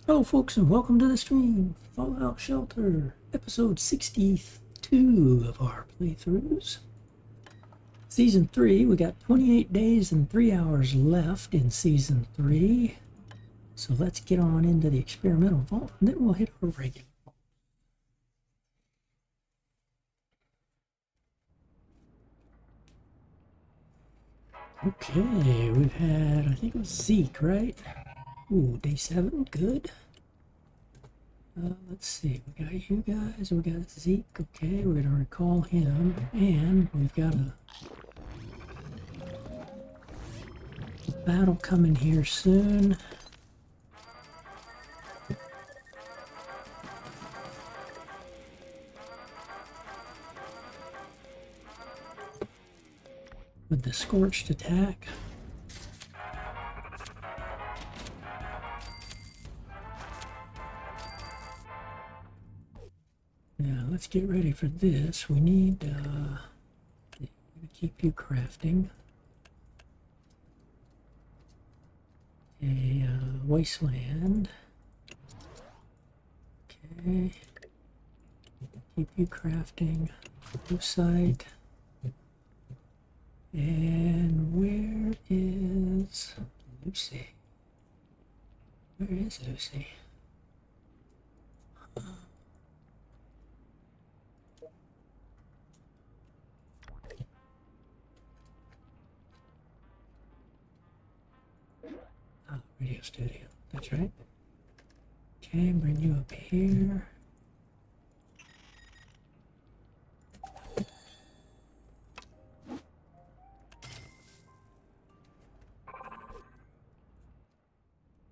Hello folks and welcome to the stream. Fallout Shelter, episode 62 of our playthroughs. Season 3, we got 28 days and 3 hours left in Season 3. So let's get on into the experimental vault and then we'll hit our regular vault. Okay, we've had, I think it was Zeke, right? Ooh, day 7, good. Let's see, we got you guys, we got Zeke, okay, we're gonna recall him, and we've got a battle coming here soon. With the Scorched attack. Yeah, let's get ready for this. We need to keep you crafting a wasteland. Okay, keep you crafting. Site. And where is Lucy? Where is Lucy? Radio studio, that's right. Okay, bring you up here.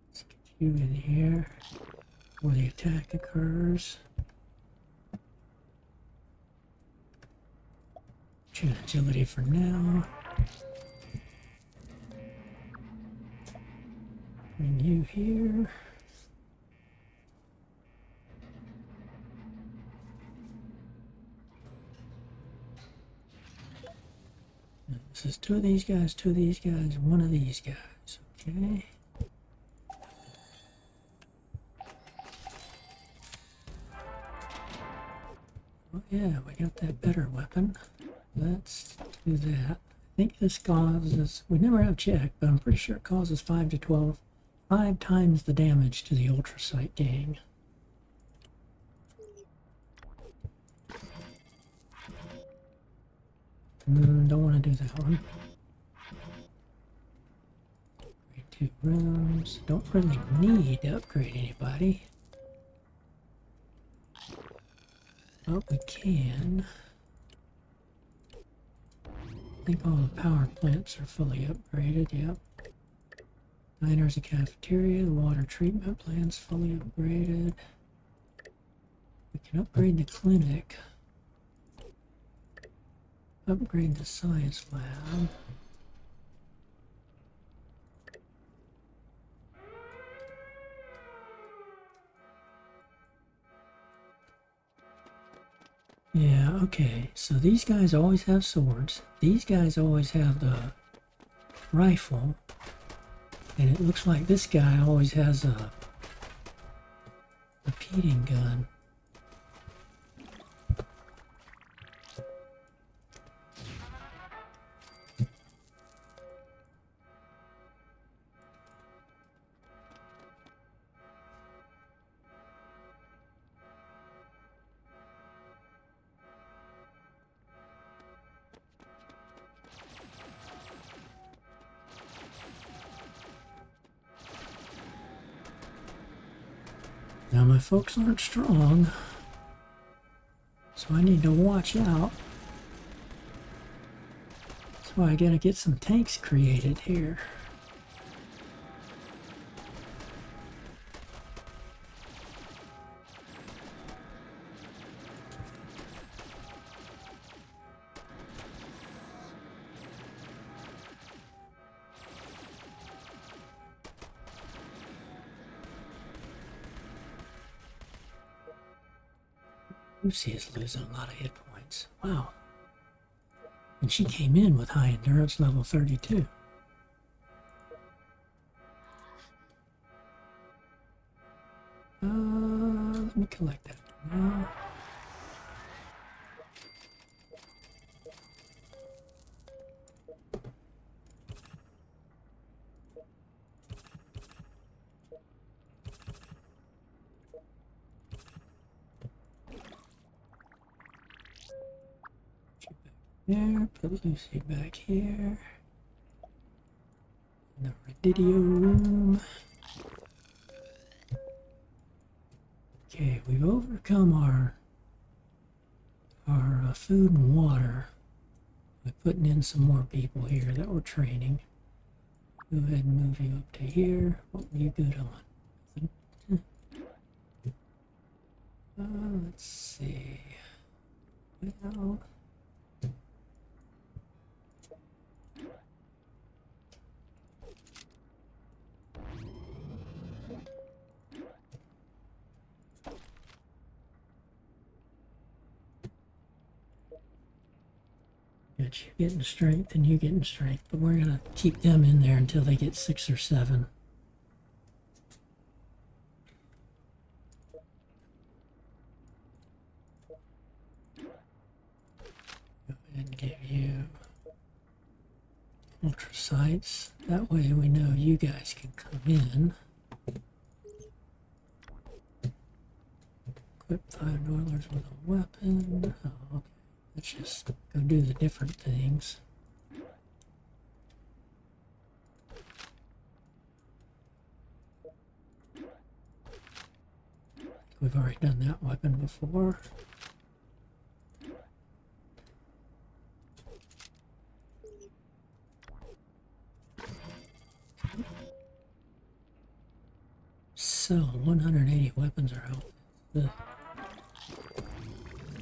Let's get you in here before the attack occurs. Choose agility for now. Bring you here. This is two of these guys, one of these guys. Okay. Oh yeah, we got that better weapon. Let's do that. I think this causes, we never have checked, but I'm pretty sure it causes 5 times the damage to the Ultrasight gang. Don't want to do that one. Upgrade 2 rooms. Don't really need to upgrade anybody. But we can. I think all the power plants are fully upgraded, yep. Diner's a cafeteria, the water treatment plant's fully upgraded. We can upgrade the clinic. Upgrade the science lab. Yeah, okay, so these guys always have swords. These guys always have the rifle. And it looks like this guy always has a repeating gun. Now my folks aren't strong, so I need to watch out. That's why I gotta get some tanks created here. Lucy is losing a lot of hit points. Wow. And she came in with high endurance level 32. let me collect that now. There, put Lucy back here. In the Redidio room. Okay, we've overcome our food and water by putting in some more people here that we're training. Go ahead and move you up to here. What were you good on? Let's see. Well, got you getting strength and you getting strength, but we're gonna keep them in there until they get 6 or 7. Go ahead and give you ultra sights. That way we know you guys can come in. Equip 5 Noilers with a weapon. Oh, okay. Let's just go do the different things. We've already done that weapon before. So 180 weapons are out.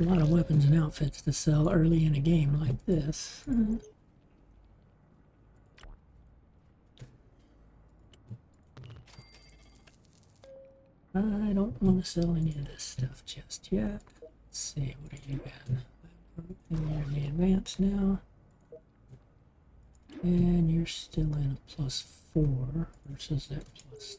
A lot of weapons and outfits to sell early in a game like this. I don't want to sell any of this stuff just yet. Let's see, what are you at? You're in the advanced now. And you're still in a +4 versus that +3.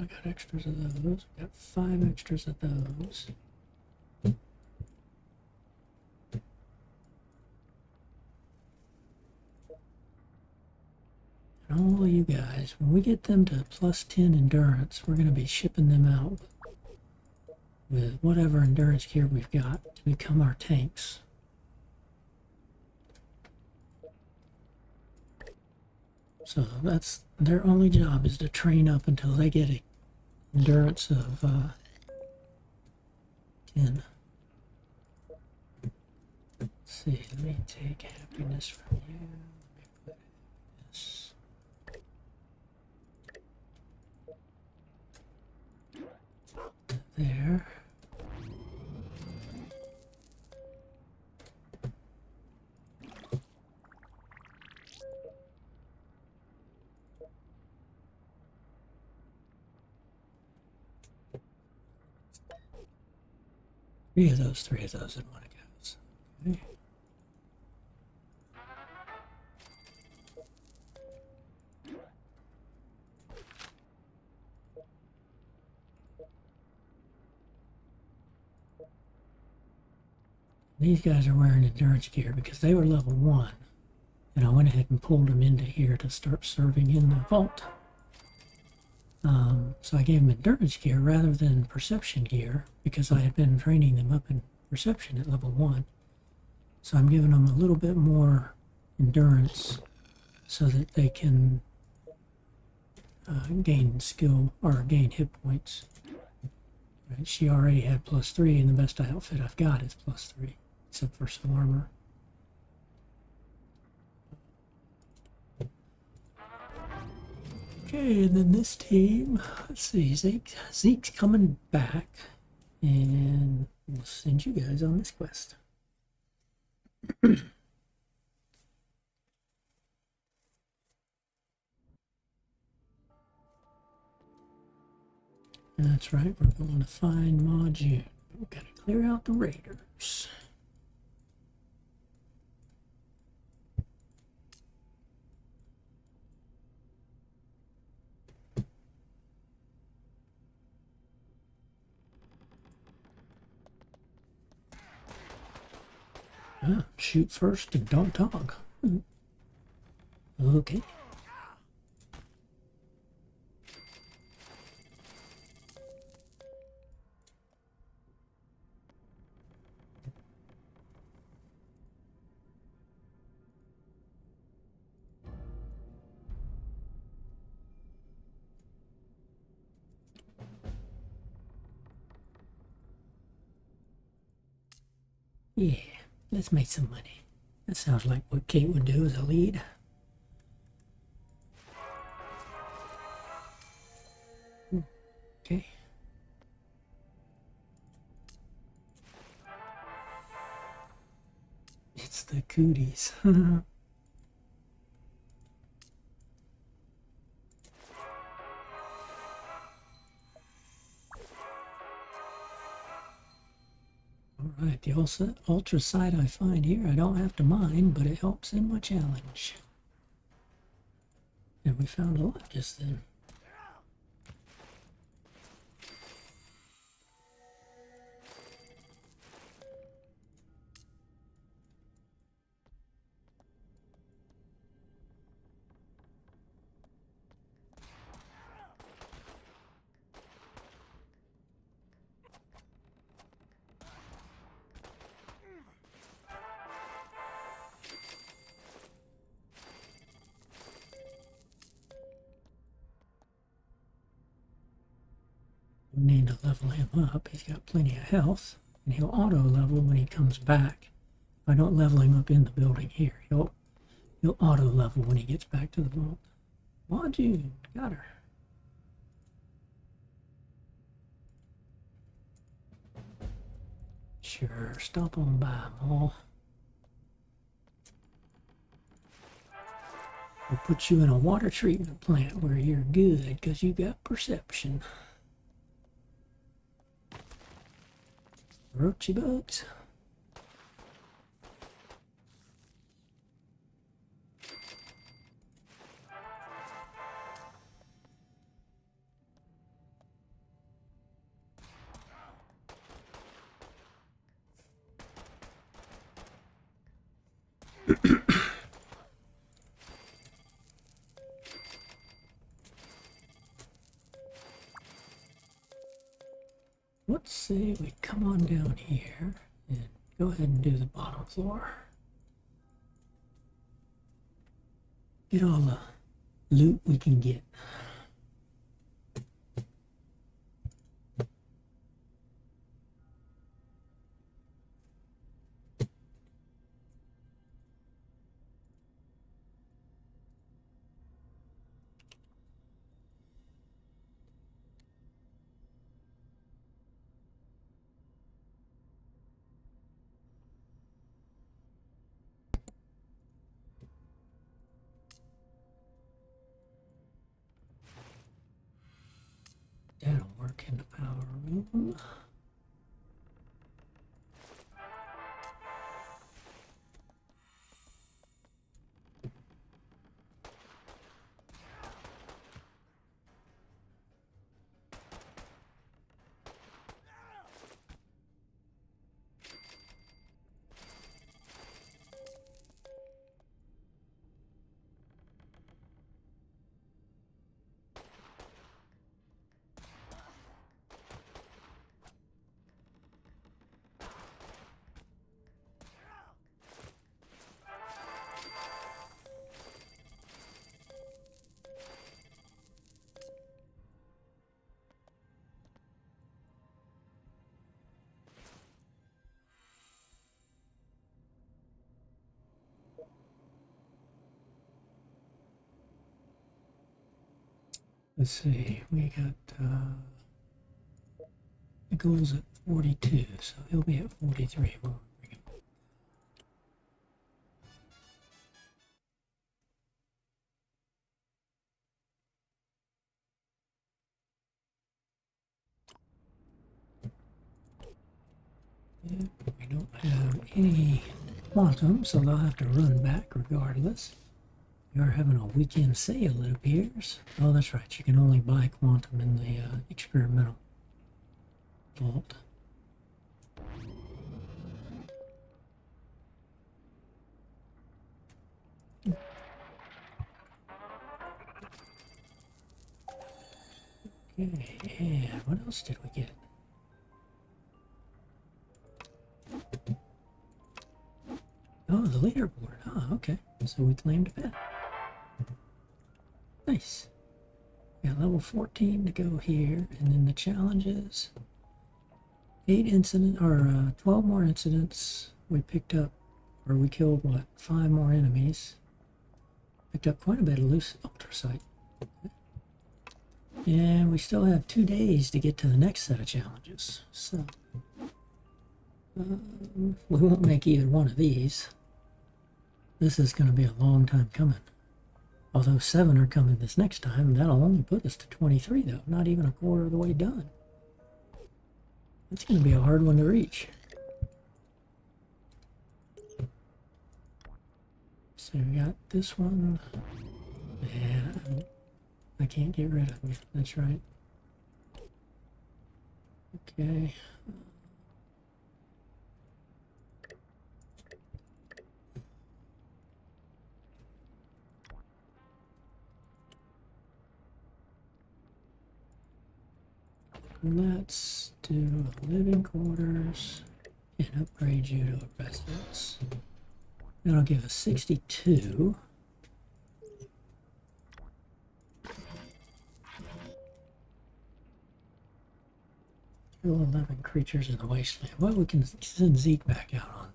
I got extras of those. I got 5 extras of those. And all of you guys, when we get them to +10 endurance, we're going to be shipping them out with whatever endurance gear we've got to become our tanks. So that's their only job, is to train up until they get a endurance of 10. Let's see, let me take happiness from you. Let me put this. There. Three of those in one goes. Okay. These guys are wearing endurance gear because they were level 1. And I went ahead and pulled them into here to start serving in the vault. So I gave them endurance gear rather than perception gear because I had been training them up in perception at level 1. So I'm giving them a little bit more endurance so that they can gain skill or gain hit points. Right, she already had +3, and the best outfit I've got is +3, except for some armor. Okay, and then this team, let's see, Zeke's coming back, and we'll send you guys on this quest. That's right, we're going to find Ma June. We've got to clear out the raiders. Shoot first and don't talk. Okay. Yeah, let's make some money. That sounds like what Kate would do as a lead. Okay. It's the cooties. Alright, the ultra sight I find here I don't have to mine, but it helps in my challenge. And we found a lot just then. We need to level him up. He's got plenty of health, and he'll auto level when he comes back. If I don't level him up in the building here, he'll auto level when he gets back to the vault. Waju, got her. Sure, stop on by, Maul. We'll put you in a water treatment plant where you're good because you got perception. Roachy bugs. Let's say we come on down here and go ahead and do the bottom floor. Get all the loot we can get. That'll work in the power room. Let's see, we got the goal's at 42, so he'll be at 43. We'll bring him. Yep, we don't have any quantum, so they'll have to run back regardless. We are having a weekend sale, it appears. Oh, that's right. You can only buy quantum in the experimental vault. Okay, and what else did we get? Oh, the leaderboard. Oh, okay. So we claimed a pet. Nice. We got level 14 to go here, and then the challenges. 12 more incidents. We picked up, or we killed, what, 5 more enemies. Picked up quite a bit of loose ultrasite. And we still have 2 days to get to the next set of challenges. So, we won't make either one of these. This is going to be a long time coming. Although 7 are coming this next time, that'll only put us to 23 though, not even a quarter of the way done. That's going to be a hard one to reach. So we got this one. Yeah, I can't get rid of you. That's right. Okay. Let's do living quarters and upgrade you to a residence. That'll give us 62. 11 creatures in the wasteland. Well, we can send Zeke back out on.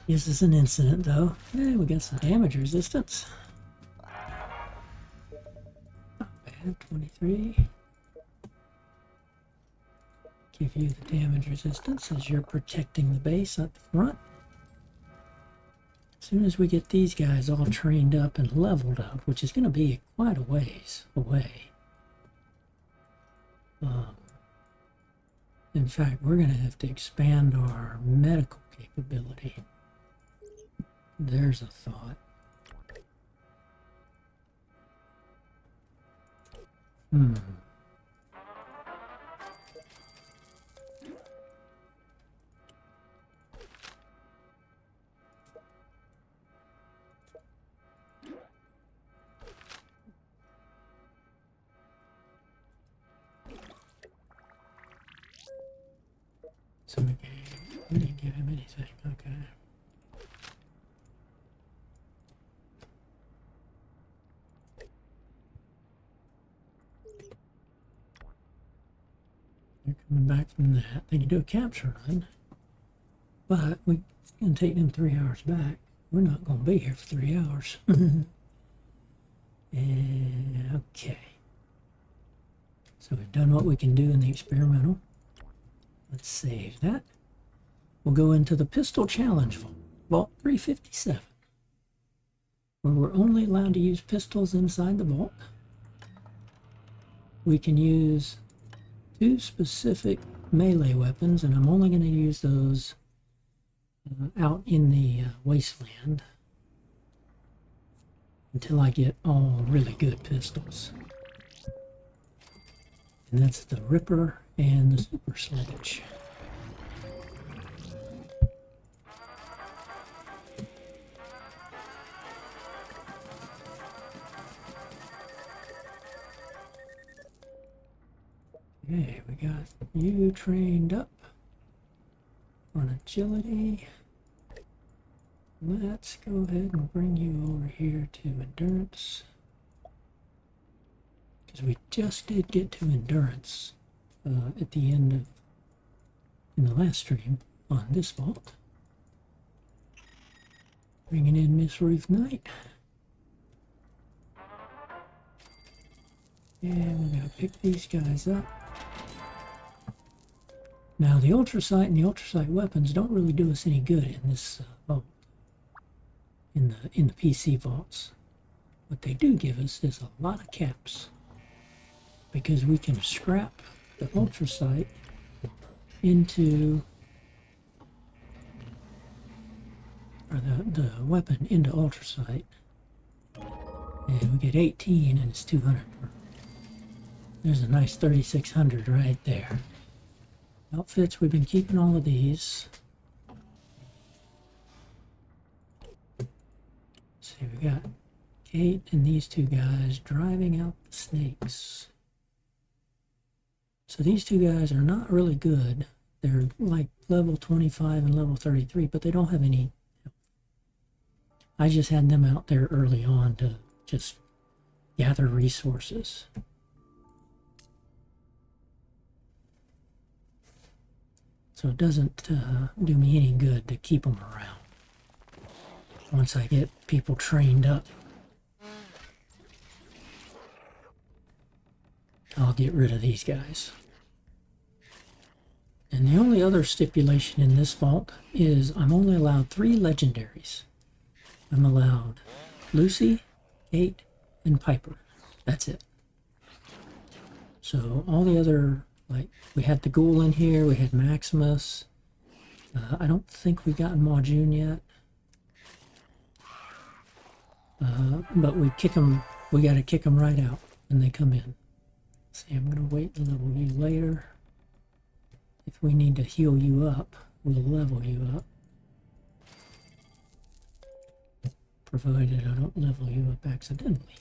This is an incident, though. Hey, we got some damage resistance. Not bad, 23. Give you the damage resistance as you're protecting the base up front. As soon as we get these guys all trained up and leveled up, which is going to be quite a ways away. In fact, we're going to have to expand our medical capability. There's a thought. So we didn't give him anything. Okay. They're coming back from that. They can do a capture run, but it's going to take them 3 hours back. We're not going to be here for 3 hours. And, okay. So we've done what we can do in the experimental. Let's save that. We'll go into the pistol challenge vault, Vault 357, where we're only allowed to use pistols inside the vault. We can use 2 specific melee weapons, and I'm only going to use those out in the wasteland until I get all really good pistols. And that's the Ripper and the Super Sledge. Okay, we got you trained up on agility. Let's go ahead and bring you over here to endurance. Because we just did get to endurance at the end of, in the last stream on this vault. Bringing in Miss Ruth Knight. And we're going to pick these guys up. Now the ultrasite and the ultrasite weapons don't really do us any good in this vault, in the PC vaults. What they do give us is a lot of caps, because we can scrap the ultrasight into, or the weapon into ultrasight, and we get 18 and it's 200 per. There's a nice 3600 right there. Outfits, we've been keeping all of these. See, we got Kate and these two guys driving out the snakes. So these two guys are not really good. They're like level 25 and level 33, but they don't have any. I just had them out there early on to just gather resources. So it doesn't do me any good to keep them around. Once I get people trained up, I'll get rid of these guys. And the only other stipulation in this vault is I'm only allowed 3 legendaries. I'm allowed Lucy, Kate, and Piper. That's it. So all the other, like, we had the Ghoul in here, we had Maximus. I don't think we've gotten Majun yet. But we kick them, we got to kick them right out when they come in. See, I'm going to wait and level you later. If we need to heal you up, we'll level you up. Provided I don't level you up accidentally.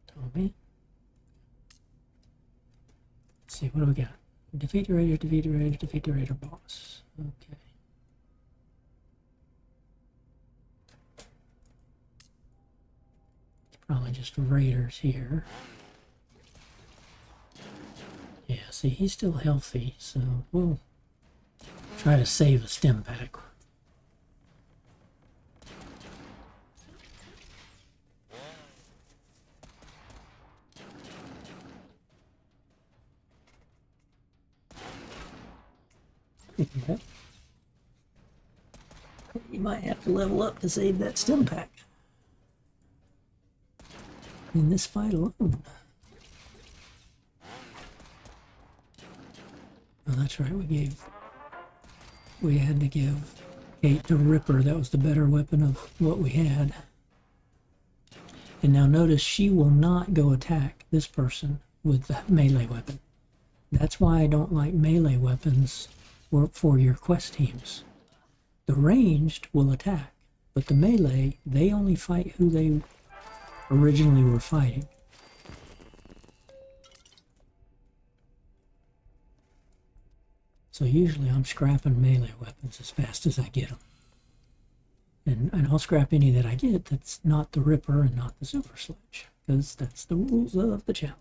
Tommy. Let's see, what do we got? Defeat the Raider, defeat the Raider, defeat the Raider boss. Okay. Probably just Raiders here. Yeah, see, he's still healthy, so we'll try to save a stim pack. Okay. You might have to level up to save that stim pack in this fight alone. Oh, that's right, we had to give Kate the Ripper. That was the better weapon of what we had. And now notice she will not go attack this person with the melee weapon. That's why I don't like melee weapons for your quest teams. The ranged will attack, but the melee, they only fight who they originally were fighting. So usually I'm scrapping melee weapons as fast as I get them. And I'll scrap any that I get that's not the Ripper and not the Super Sledge, because that's the rules of the challenge.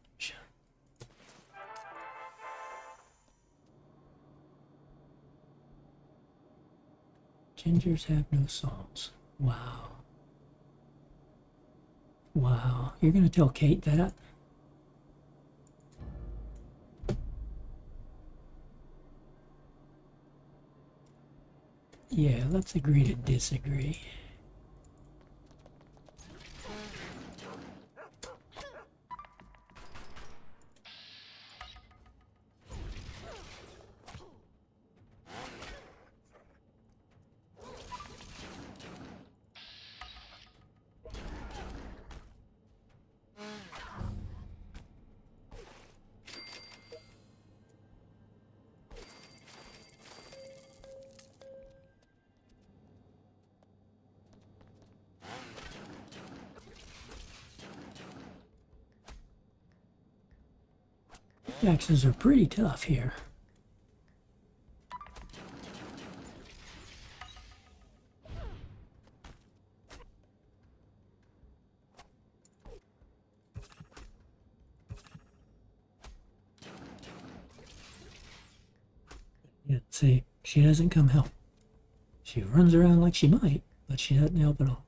Gingers have no salts. Wow. Wow. You're going to tell Kate that? Yeah, let's agree to disagree. Axes are pretty tough here. Yeah, see, she doesn't come help. She runs around like she might, but she doesn't help at all.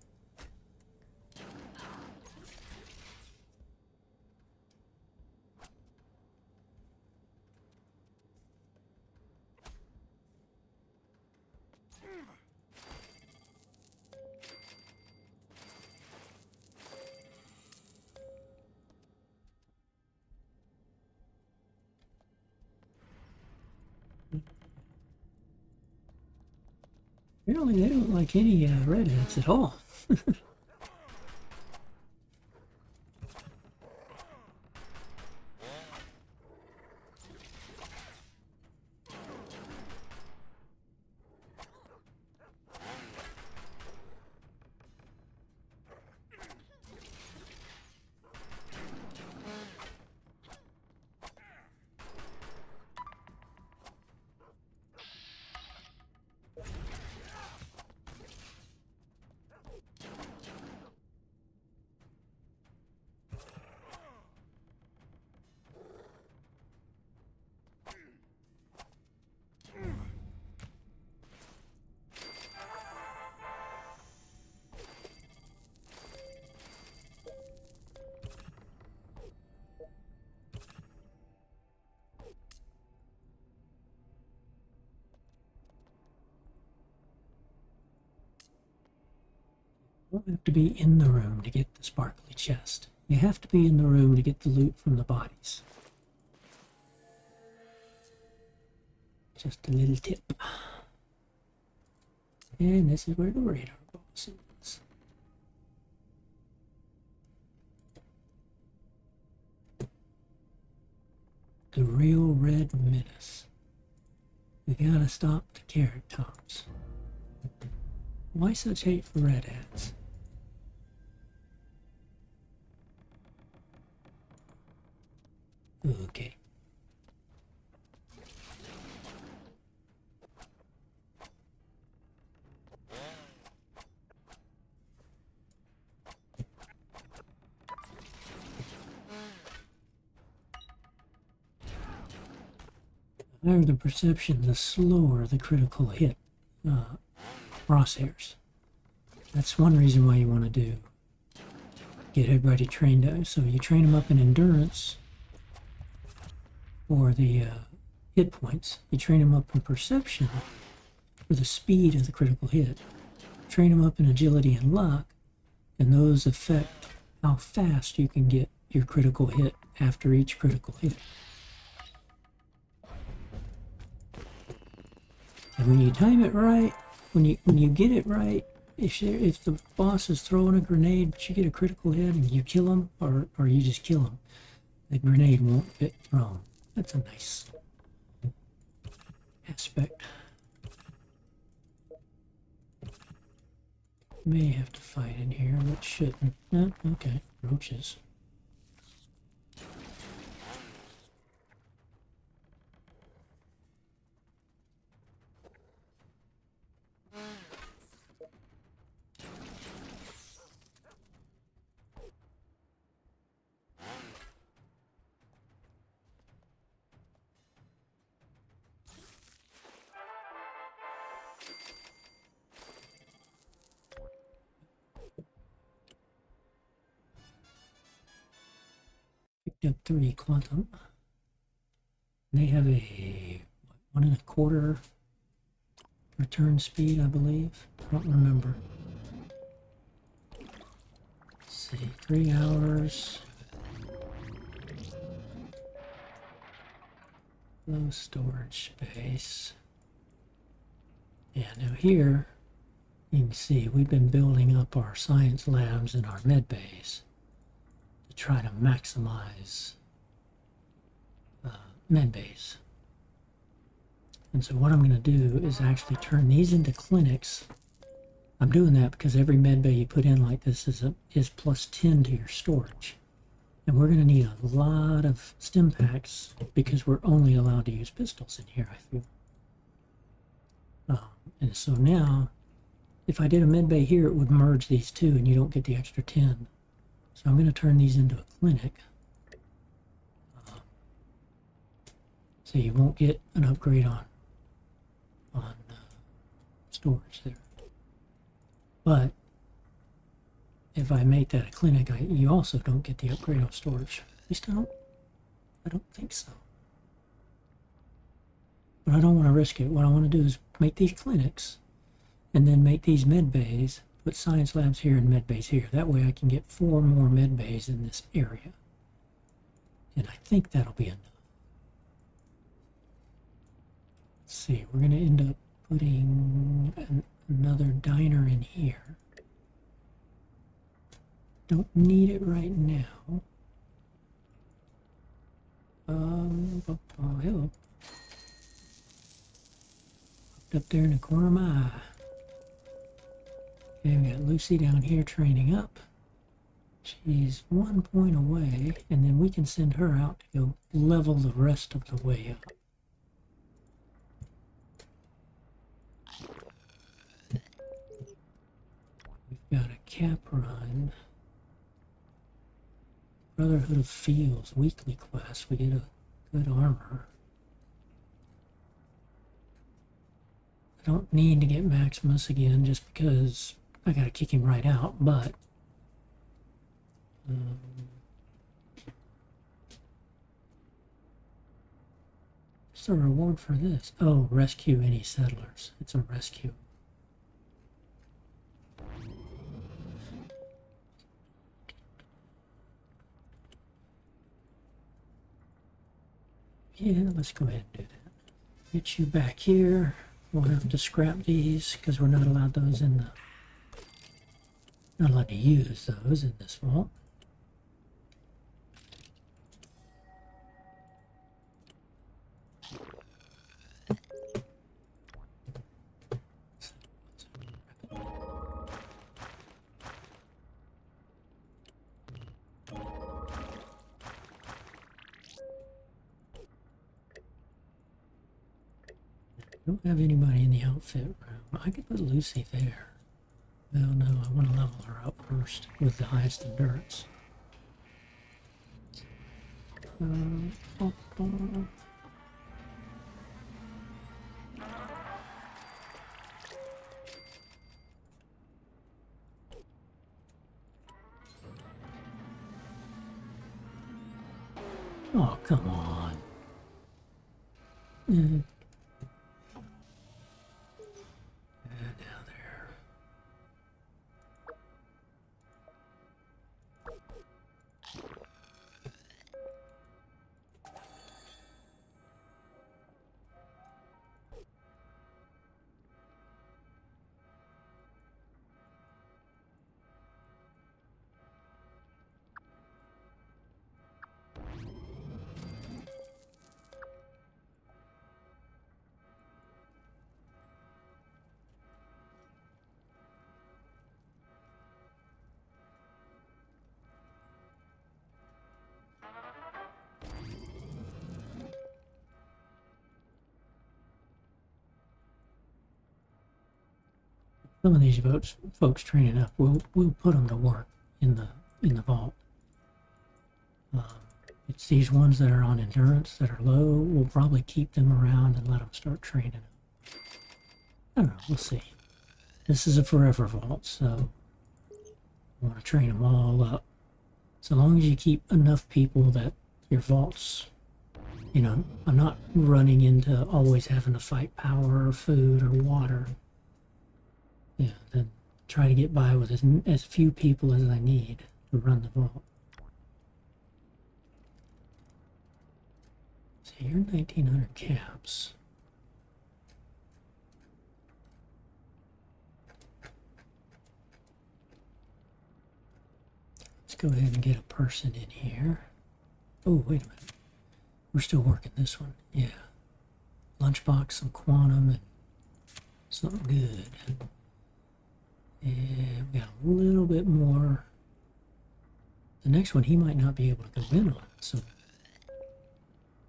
Apparently they don't like any redheads at all. You don't have to be in the room to get the sparkly chest. You have to be in the room to get the loot from the bodies. Just a little tip. And this is where the radar boss is. The real red menace. We gotta stop the carrot tops. Why such hate for redheads? Okay. The higher the perception, the slower the critical hit crosshairs. That's one reason why you want to get everybody trained up. So you train them up in endurance for the hit points. You train them up in perception for the speed of the critical hit. Train them up in agility and luck, and those affect how fast you can get your critical hit after each critical hit. And when you time it right, when you get it right, if the boss is throwing a grenade but you get a critical hit and you kill him, or you just kill him, the grenade won't get thrown. That's a nice aspect. May have to fight in here, but shouldn't. No, okay, roaches. Picked up 3 quantum. They have a 1.25 return speed, I believe. I don't remember. Let's see, 3 hours. Low storage space. Yeah, now here you can see we've been building up our science labs and our med bays to try to maximize med bays. And so what I'm going to do is actually turn these into clinics. I'm doing that because every med bay you put in like this is plus 10 to your storage. And we're going to need a lot of stim packs because we're only allowed to use pistols in here, I feel. And so now, if I did a med bay here, it would merge these two and you don't get the extra 10. So I'm going to turn these into a clinic. So you won't get an upgrade on storage there. But if I make that a clinic, you also don't get the upgrade on storage. At least I don't think so. But I don't want to risk it. What I want to do is make these clinics and then make these med bays, put science labs here and med bays here. That way I can get 4 more med bays in this area. And I think that'll be enough. Let's see, we're going to end up putting another diner in here. Don't need it right now. Oh, hello. Up there in the corner of my eye. Okay, we got Lucy down here training up. She's 1 point away, and then we can send her out to go level the rest of the way up. We've got a cap run. Brotherhood of Fields weekly quest. We get a good armor. I don't need to get Maximus again just because I gotta kick him right out, but what's the reward for this? Oh, rescue any settlers. It's a rescue. Yeah, let's go ahead and do that. Get you back here. We'll have to scrap these because we're not allowed those in the... Not allowed to use those in this vault. Don't have anybody in the outfit room. I could put Lucy there. Well, no, I want to level her up first with the highest endurance. Oh, come on. Down there. Some of these folks training up, we'll put them to work in the vault. It's these ones that are on endurance that are low. We'll probably keep them around and let them start training up. I don't know. We'll see. This is a forever vault, so I want to train them all up. So long as you keep enough people that your vaults, you know, I'm not running into always having to fight power or food or water. Yeah, then try to get by with as few people as I need to run the vault. So you're 1900 caps. Let's go ahead and get a person in here. Oh, wait a minute. We're still working this one. Yeah. Lunchbox, some quantum, and something good. And we got a little bit more. The next one he might not be able to go in on, so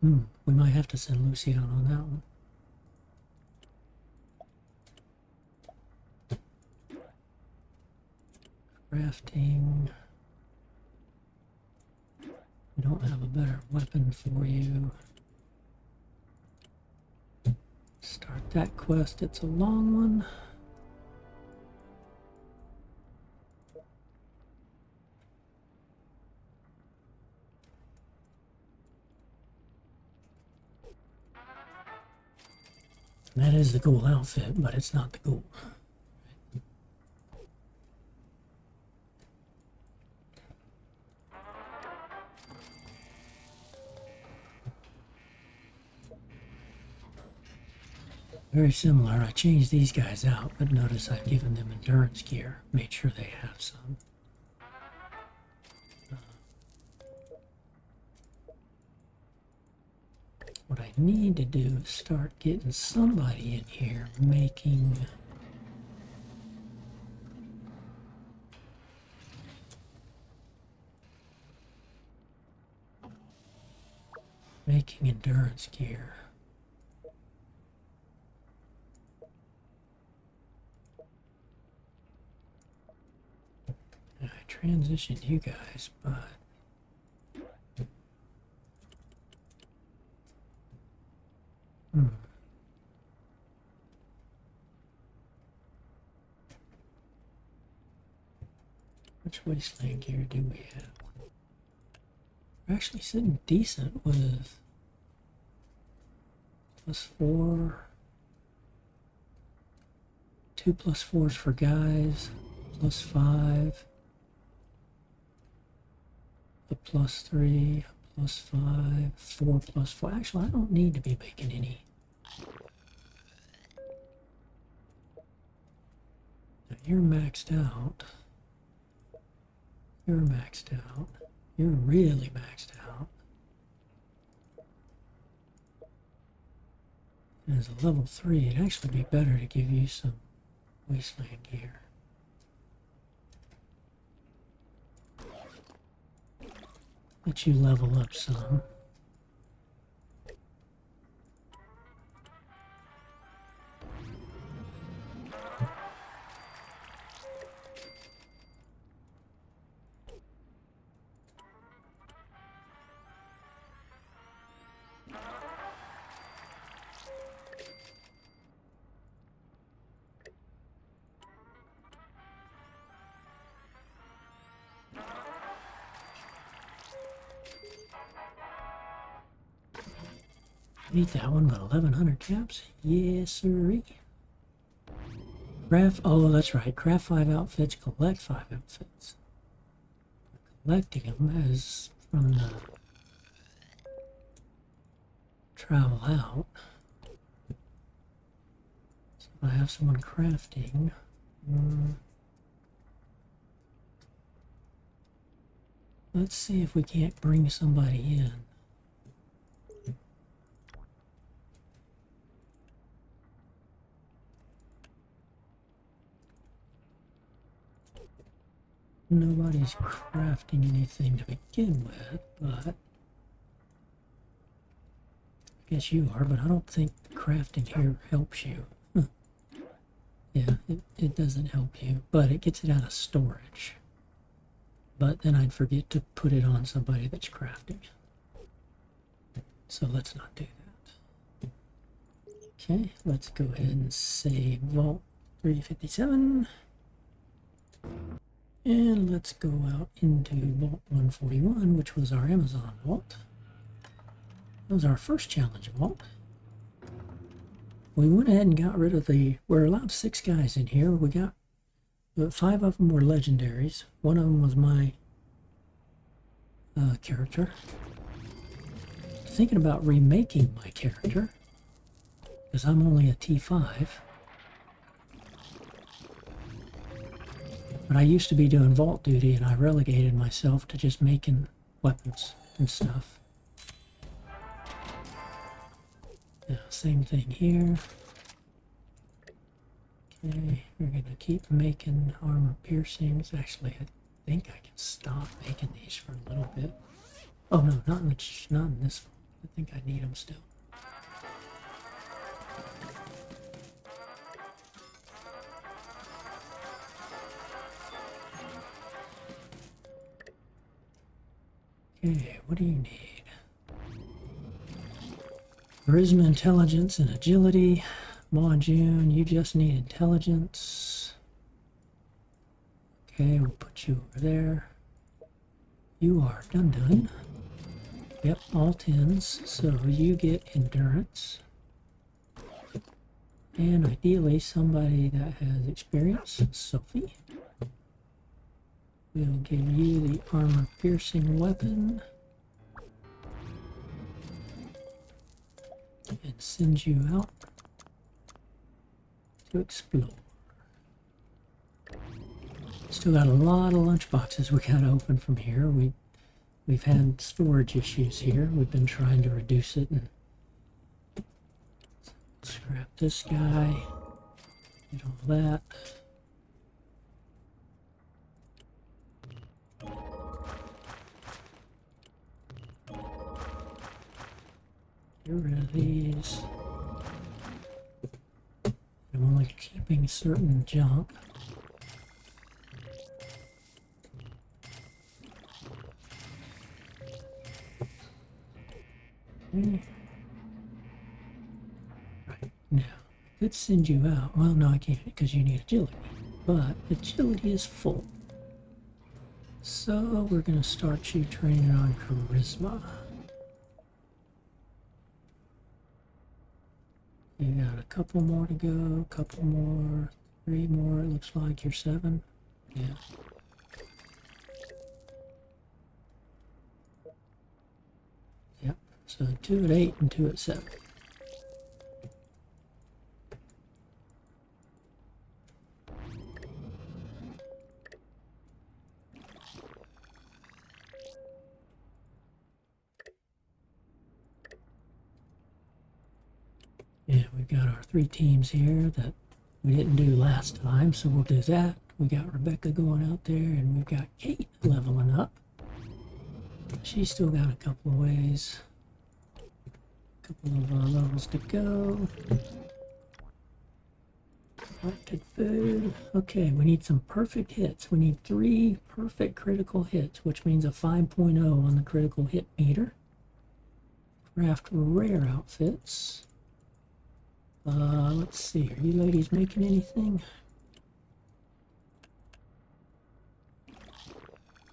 we might have to send Lucy out on that one. Crafting. We don't have a better weapon for you. Start that quest. It's a long one. That is the ghoul outfit, but it's not the ghoul. Very similar. I changed these guys out, but notice I've given them endurance gear. Made sure they have some. What I need to do is start getting somebody in here making endurance gear. I transitioned you guys, but which wasteland gear do we have? We're actually sitting decent with +4, 2 +4s for guys, +5, a +3, +5, 4 +4. Actually, I don't need to be making any. Now you're maxed out. You're maxed out. You're really maxed out. As a level 3, it'd actually be better to give you some wasteland gear. Let you level up some. Beat that one, but 1100 caps? Yes, sirree. Craft, oh, that's right. Craft 5 outfits, collect 5 outfits. Collecting them is from the travel out. So if I have someone crafting. Let's see if we can't bring somebody in. Nobody's crafting anything to begin with, but I guess you are, but I don't think crafting here helps you. Yeah, it doesn't help you, but it gets it out of storage. But then I'd forget to put it on somebody that's crafting. So let's not do that. Okay, let's go ahead and save Vault 357. And let's go out into Vault 141, which was our Amazon vault. That was our first challenge vault. We went ahead and got rid of we're allowed 6 guys in here. We got 5 of them were legendaries. One of them was my character. Thinking about remaking my character, because I'm only a T5. But I used to be doing vault duty, and I relegated myself to just making weapons and stuff. Yeah, same thing here. Okay, we're going to keep making armor piercings. Actually, I think I can stop making these for a little bit. Oh no, not in this vault. I think I need them still. Okay, what do you need? Charisma, intelligence, and agility. Ma June, you just need intelligence. Okay, we'll put you over there. You are done. Yep, all 10s, so you get endurance. And ideally somebody that has experience. Sophie. We'll give you the armor piercing weapon. And send you out. to explore. Still got a lot of lunch boxes we gotta open from here. We've had storage issues here. We've been trying to reduce it, and scrap this guy. Get all that. Get rid of these. I'm only keeping certain junk. Right now, I could send you out. Well, no, I can't because you need agility. But agility is full. So we're going to start you training on charisma. You got a couple more to go, couple more, 3 more. It looks like you're 7. Yeah. Yep. So 2 at 8 and 2 at 7. Yeah, we've got our 3 teams here that we didn't do last time, so we'll do that. We got Rebecca going out there, and we've got Kate leveling up. She's still got a couple of ways. A couple of levels to go. Collected food. Okay, we need some perfect hits. We need 3 perfect critical hits, which means a 5.0 on the critical hit meter. Craft rare outfits. Let's see. Are you ladies making anything?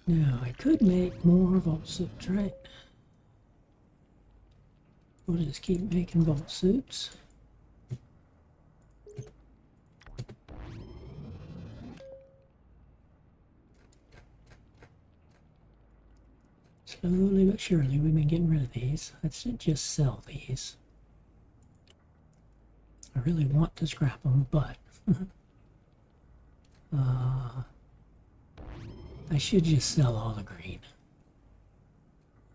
Now, I could make more vault suits, right? We'll just keep making vault suits. Slowly but surely, we've been getting rid of these. Let's just sell these. I really want to scrap them, but I should just sell all the green.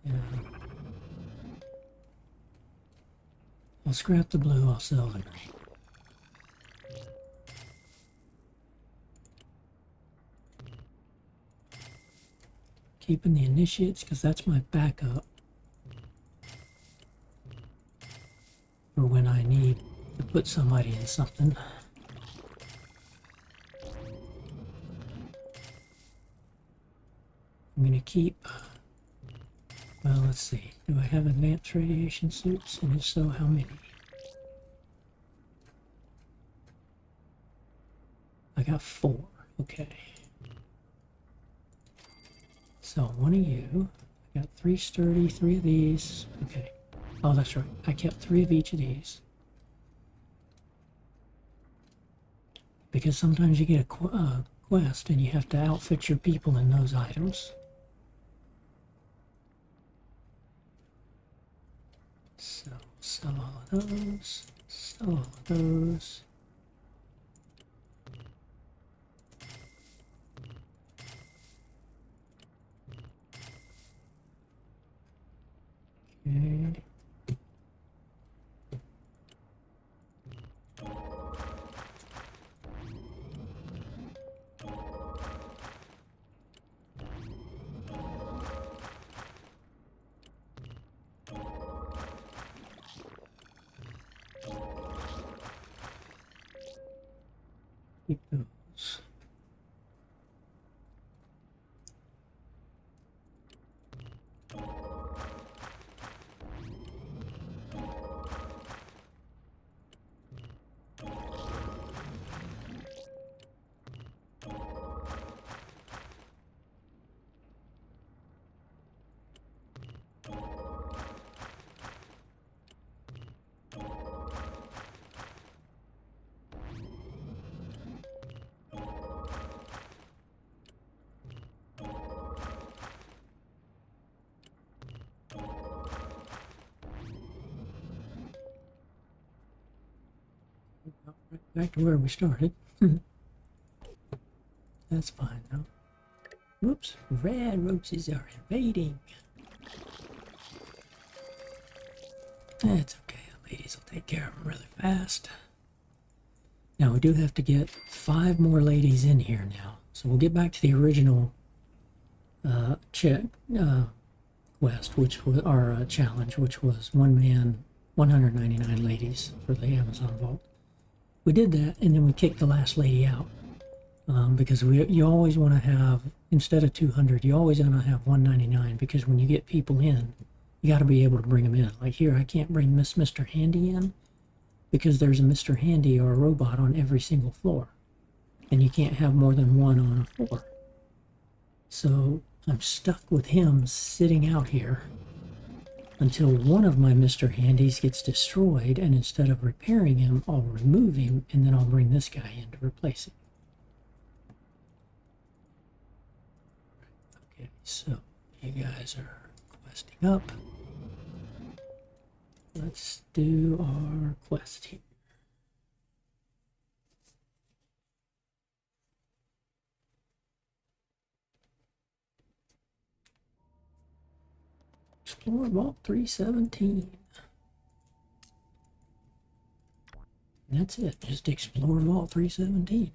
Yeah. I'll scrap the blue, I'll sell the green. Keeping the initiates, because that's my backup for when I need to put somebody in something. I'm going to keep, well, let's see, do I have advanced radiation suits, and if so, how many? I got 4, okay. So, one of you, I got 3 sturdy, 3 of these, okay. Oh, that's right, I kept 3 of each of these. Because sometimes you get a quest and you have to outfit your people in those items. So, sell all of those, sell all of those. Okay. Keep those. Right back to where we started. That's fine though. Whoops, red roaches are invading. That's okay, the ladies will take care of them really fast. Now we do have to get 5 more ladies in here now. So we'll get back to the original quest, which was our challenge, which was 1 man, 199 ladies for the Amazon Vault. We did that, and then we kicked the last lady out. Because you always want to have, instead of 200, you always want to have 199, because when you get people in, you got to be able to bring them in. Like here, I can't bring Mr. Handy in, because there's a Mr. Handy or a robot on every single floor. And you can't have more than one on a floor. So I'm stuck with him sitting out here until one of my Mr. Handys gets destroyed, and instead of repairing him, I'll remove him, and then I'll bring this guy in to replace him. Okay, so you guys are questing up. Let's do our quest here. Explore Vault 317. And that's it. Just explore Vault 317.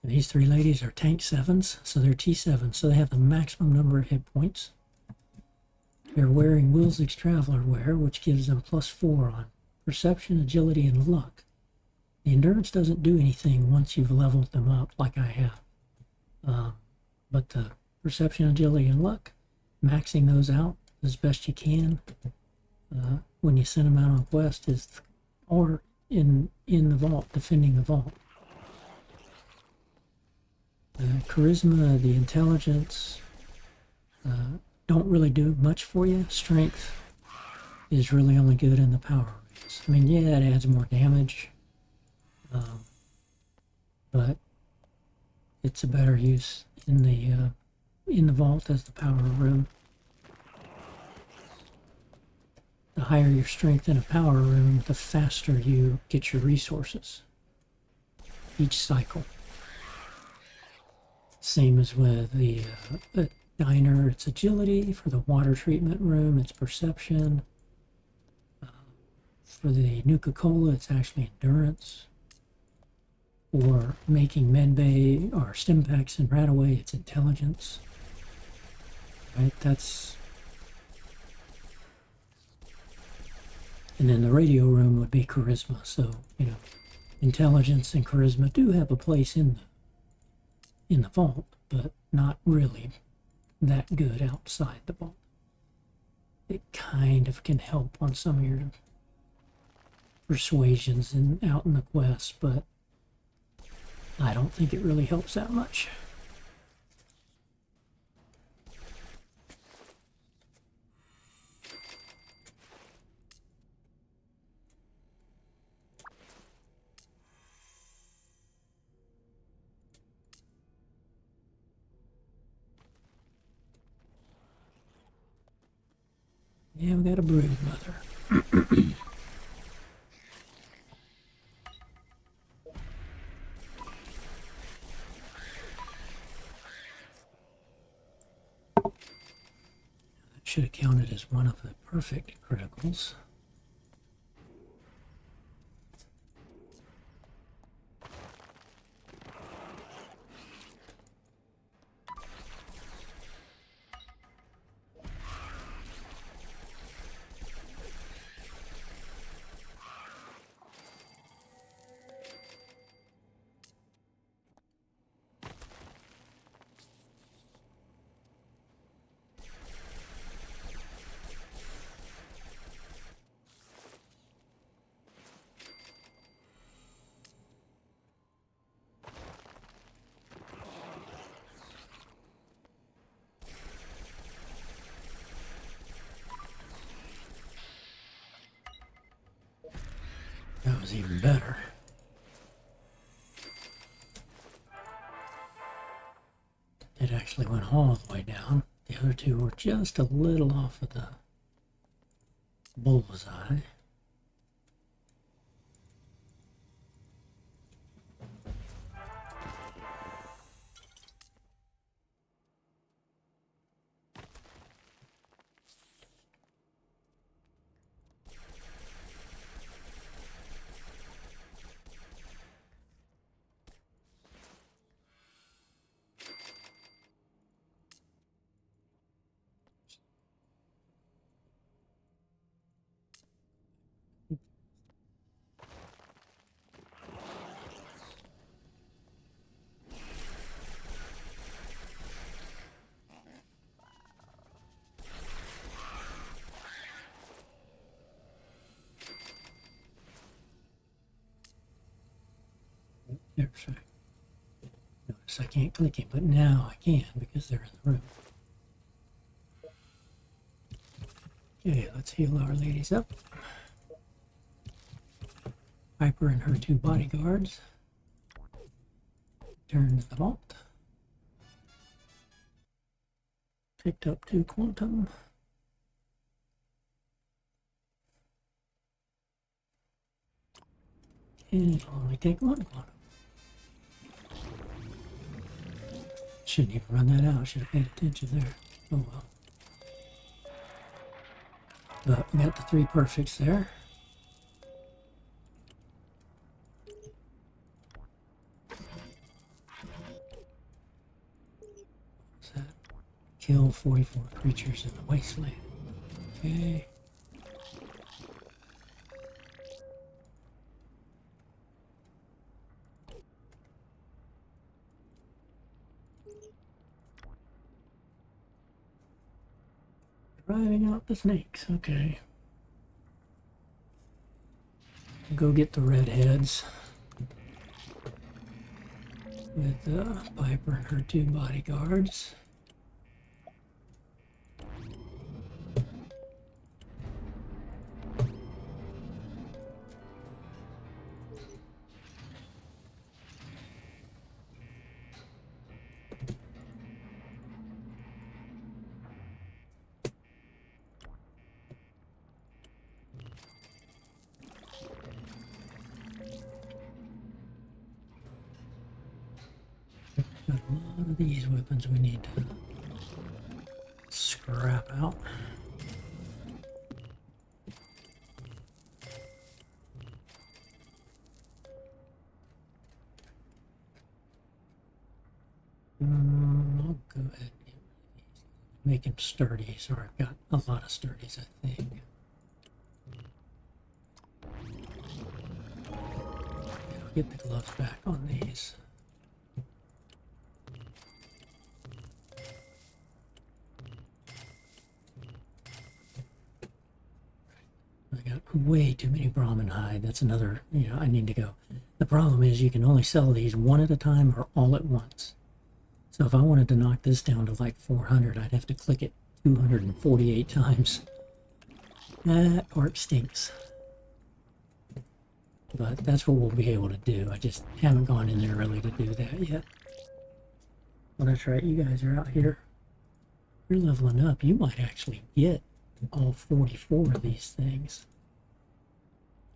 These 3 ladies are tank 7s, so they're T7s, so they have the maximum number of hit points. They're wearing Wilzig's Traveler wear, which gives them +4 on perception, agility, and luck. The endurance doesn't do anything once you've leveled them up like I have. But the perception, agility, and luck, maxing those out as best you can when you send them out on quest or in the vault, defending the vault. Charisma, the intelligence, don't really do much for you. Strength is really only good in the power rates. I mean, yeah, it adds more damage, but it's a better use in the vault as the power room. The higher your strength in a power room, the faster you get your resources each cycle. Same as with the diner, it's agility. For the water treatment room, it's perception. For the Nuka-Cola, it's actually endurance. For making medbay or stimpaks and Radaway, it's intelligence. Right, that's... And then the radio room would be charisma. So, you know, intelligence and charisma do have a place in the vault, but not really that good outside the vault. It kind of can help on some of your persuasions and out in the quest, but I don't think it really helps that much. Yeah, we got a brood mother. That should have counted as one of the perfect criticals. was even better. It actually went all the way down. The other two were just a little off of the bullseye. There's notice I can't click him, but now I can because they're in the room. Okay, let's heal our ladies up. Piper and her two bodyguards. Turn to the vault. Picked up 2 quantum. And it'll only take 1 quantum. Shouldn't even run that out. Should have paid attention there. Oh well. But we got the 3 perfects there. What's that? Kill 44 creatures in the wasteland. Okay. Driving out the snakes, okay. Go get the redheads with Piper and her 2 bodyguards. Got a lot of these weapons we need to scrap out. I'll go ahead and get rid of these. Make them sturdy, so I've got a lot of sturdies, I think. I'll get the gloves back on these. I got way too many Brahmin hide. That's another, I need to go. The problem is you can only sell these one at a time or all at once. So if I wanted to knock this down to like 400, I'd have to click it 248 times. That part stinks. But that's what we'll be able to do. I just haven't gone in there really to do that yet. Well, that's right. You guys are out here. You're leveling up. You might actually get all 44 of these things.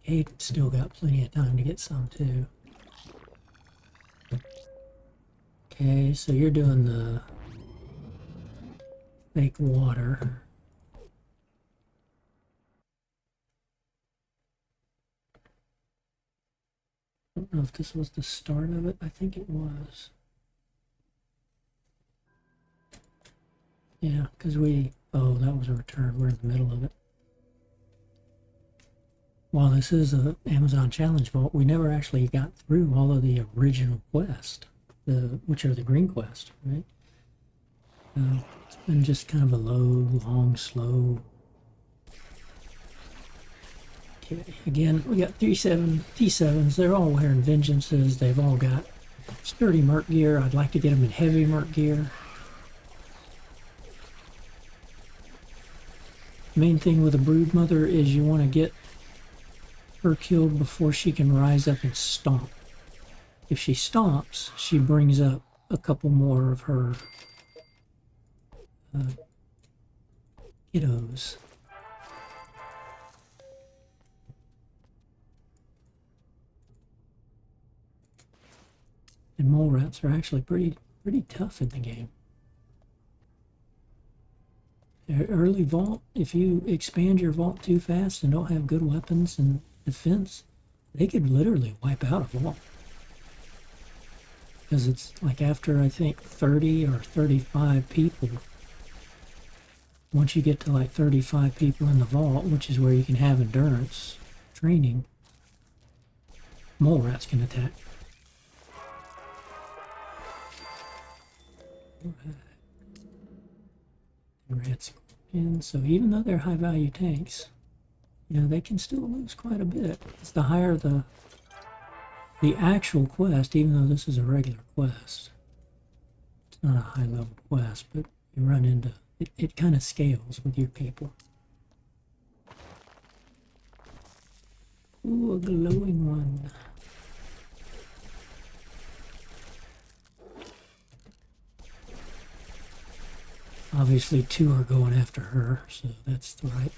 Kate still got plenty of time to get some too. Okay, so you're doing the fake water. I don't know if this was the start of it. I think it was. Yeah, because oh, that was a return. We're in the middle of it. While this is a Amazon Challenge Vault, we never actually got through all of the original quest, which are the green quest, right? It's been just kind of a low, long, slow. Okay, again, we got T7s. They're all wearing Vengeances. They've all got sturdy merc gear. I'd like to get them in heavy merc gear. Main thing with a Broodmother is you want to get her killed before she can rise up and stomp. If she stomps, she brings up a couple more of her kiddos. And mole rats are actually pretty tough in the game. Early vault, if you expand your vault too fast and don't have good weapons and defense, they could literally wipe out a vault. Because it's like after, I think, 30 or 35 people, once you get to like 35 people in the vault, which is where you can have endurance training, mole rats can attack. Red scorpions. So even though they're high value tanks, you know, they can still lose quite a bit. It's the higher the actual quest, even though this is a regular quest. It's not a high level quest, but you run into it kind of scales with your people. Ooh, a glowing one. Obviously, two are going after her, so that's the right.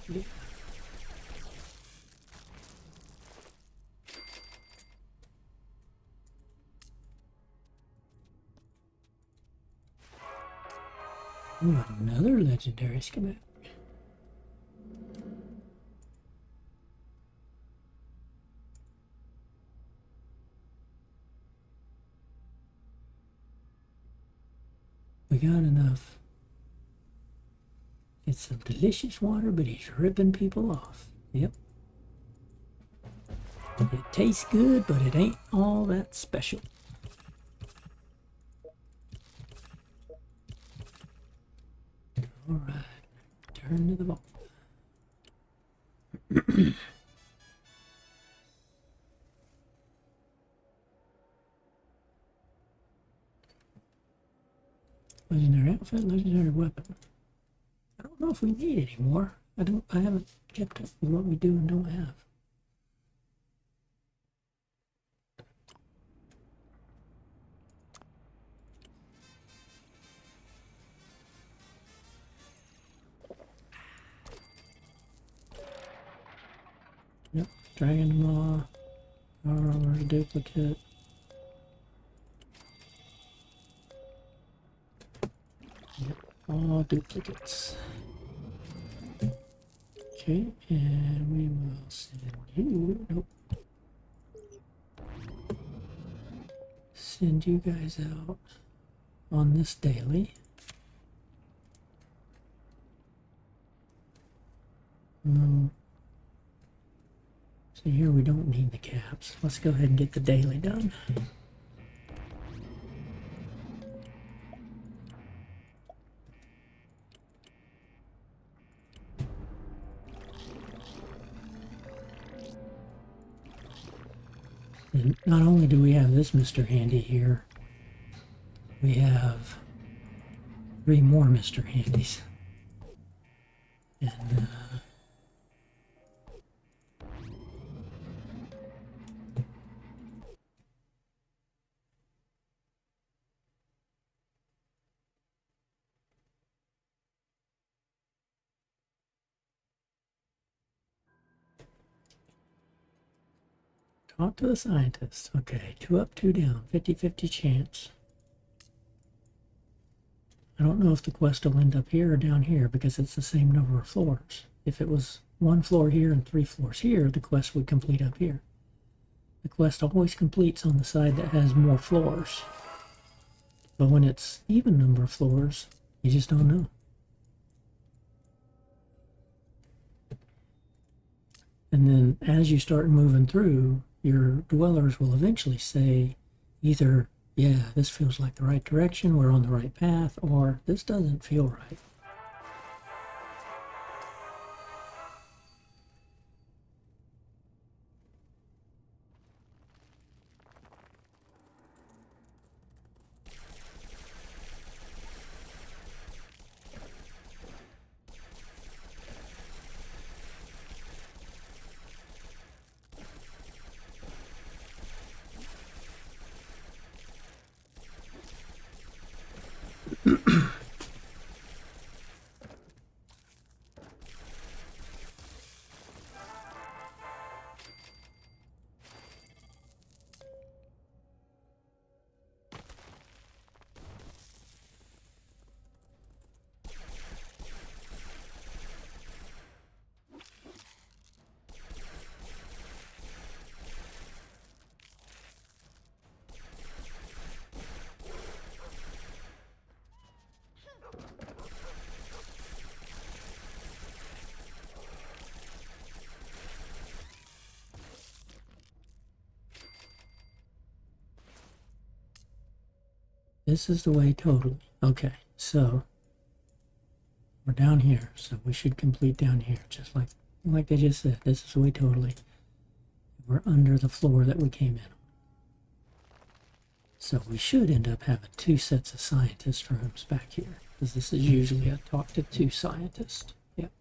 Yeah. Ooh, another legendary schematic. We got enough. It's some delicious water, but he's ripping people off. Yep. It tastes good, but it ain't all that special. Alright. Turn to the vault. Legendary outfit, legendary weapon. I don't know if we need any more. I haven't kept up with what we do and don't have. Yep, Dragon Maw, Power Armor Duplicate. Yep, all duplicates. Okay, and we will send you. Nope. Send you guys out on this daily. So here we don't need the caps. Let's go ahead and get the daily done. And not only do we have this Mr. Handy here, we have 3 more Mr. Handys. And talk to the scientist. Okay, 2 up, 2 down, 50-50 chance. I don't know if the quest will end up here or down here because it's the same number of floors. If it was 1 floor here and 3 floors here, the quest would complete up here. The quest always completes on the side that has more floors. But when it's even number of floors, you just don't know. And then as you start moving through, your dwellers will eventually say either, yeah, this feels like the right direction, we're on the right path, or this doesn't feel right. This is the way totally. Okay, so we're down here, so we should complete down here, just like they just said. This is the way totally. We're under the floor that we came in on. So we should end up having 2 sets of scientist rooms back here, because this is usually a talk to 2 scientists. Yep.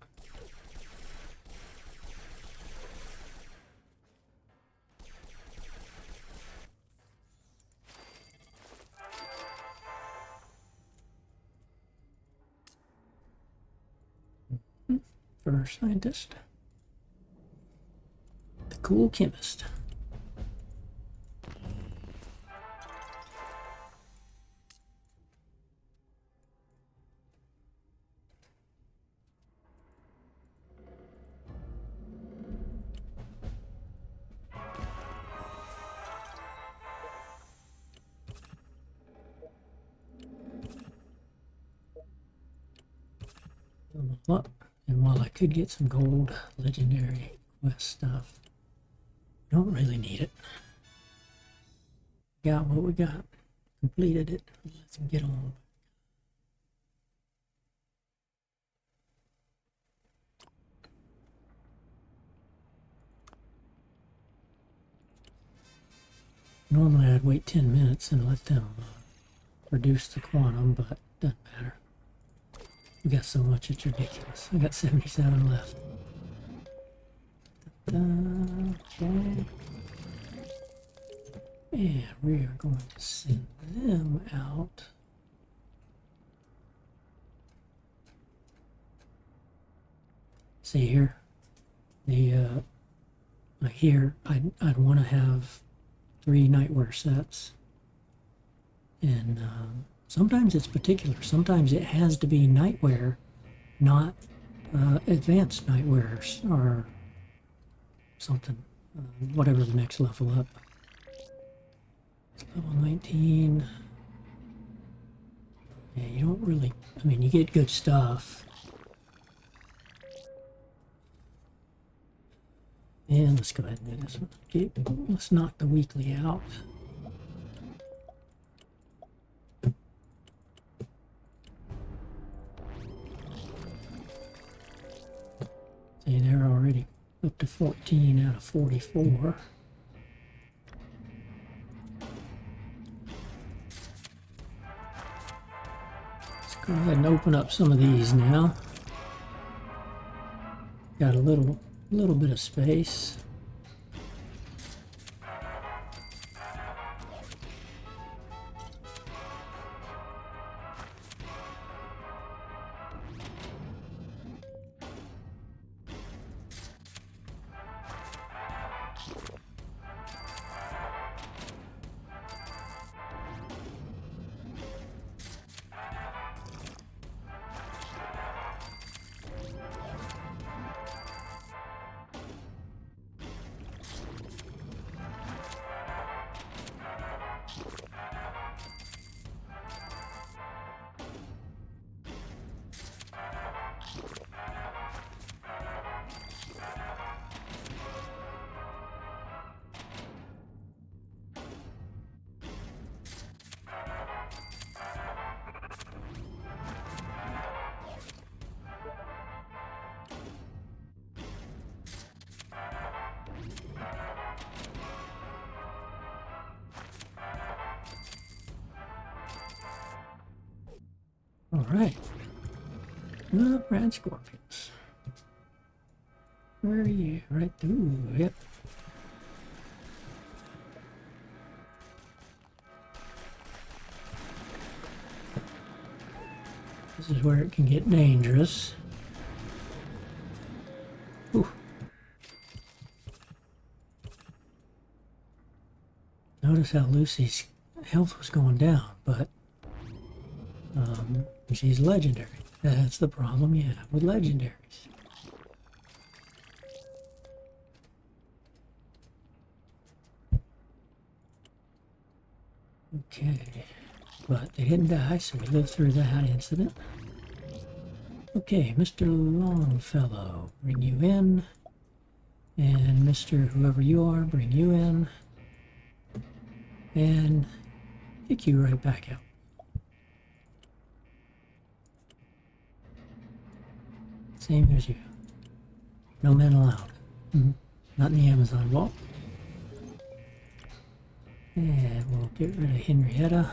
For our scientist. The cool chemist. Up. And while I could get some gold legendary quest stuff, don't really need it. Got what we got. Completed it. Let's get on. Normally I'd wait 10 minutes and let them reduce the quantum, but doesn't matter. We got so much, it's ridiculous. I got 77 left. Okay. And we are going to send them out. See here, here I'd want to have 3 nightwear sets, and sometimes it's particular. Sometimes it has to be nightwear, not advanced nightwears or something. Whatever the next level up. It's level 19. Yeah, you don't really. I mean, you get good stuff. And let's go ahead and do this one. Okay, let's knock the weekly out. See, they're already up to 14 out of 44. Let's go ahead and open up some of these now. Got a little bit of space. All right. Brand Scorpions. Where are you? Right through. Yep. This is where it can get dangerous. Ooh. Notice how Lucy's health was going down, but she's legendary. That's the problem you have with legendaries. Okay, but they didn't die, so we lived through that incident. Okay, Mr. Longfellow, bring you in. And Mr. whoever you are, bring you in. And kick you right back out. Same as you. No men allowed. Not in the Amazon vault. And we'll get rid of Henrietta.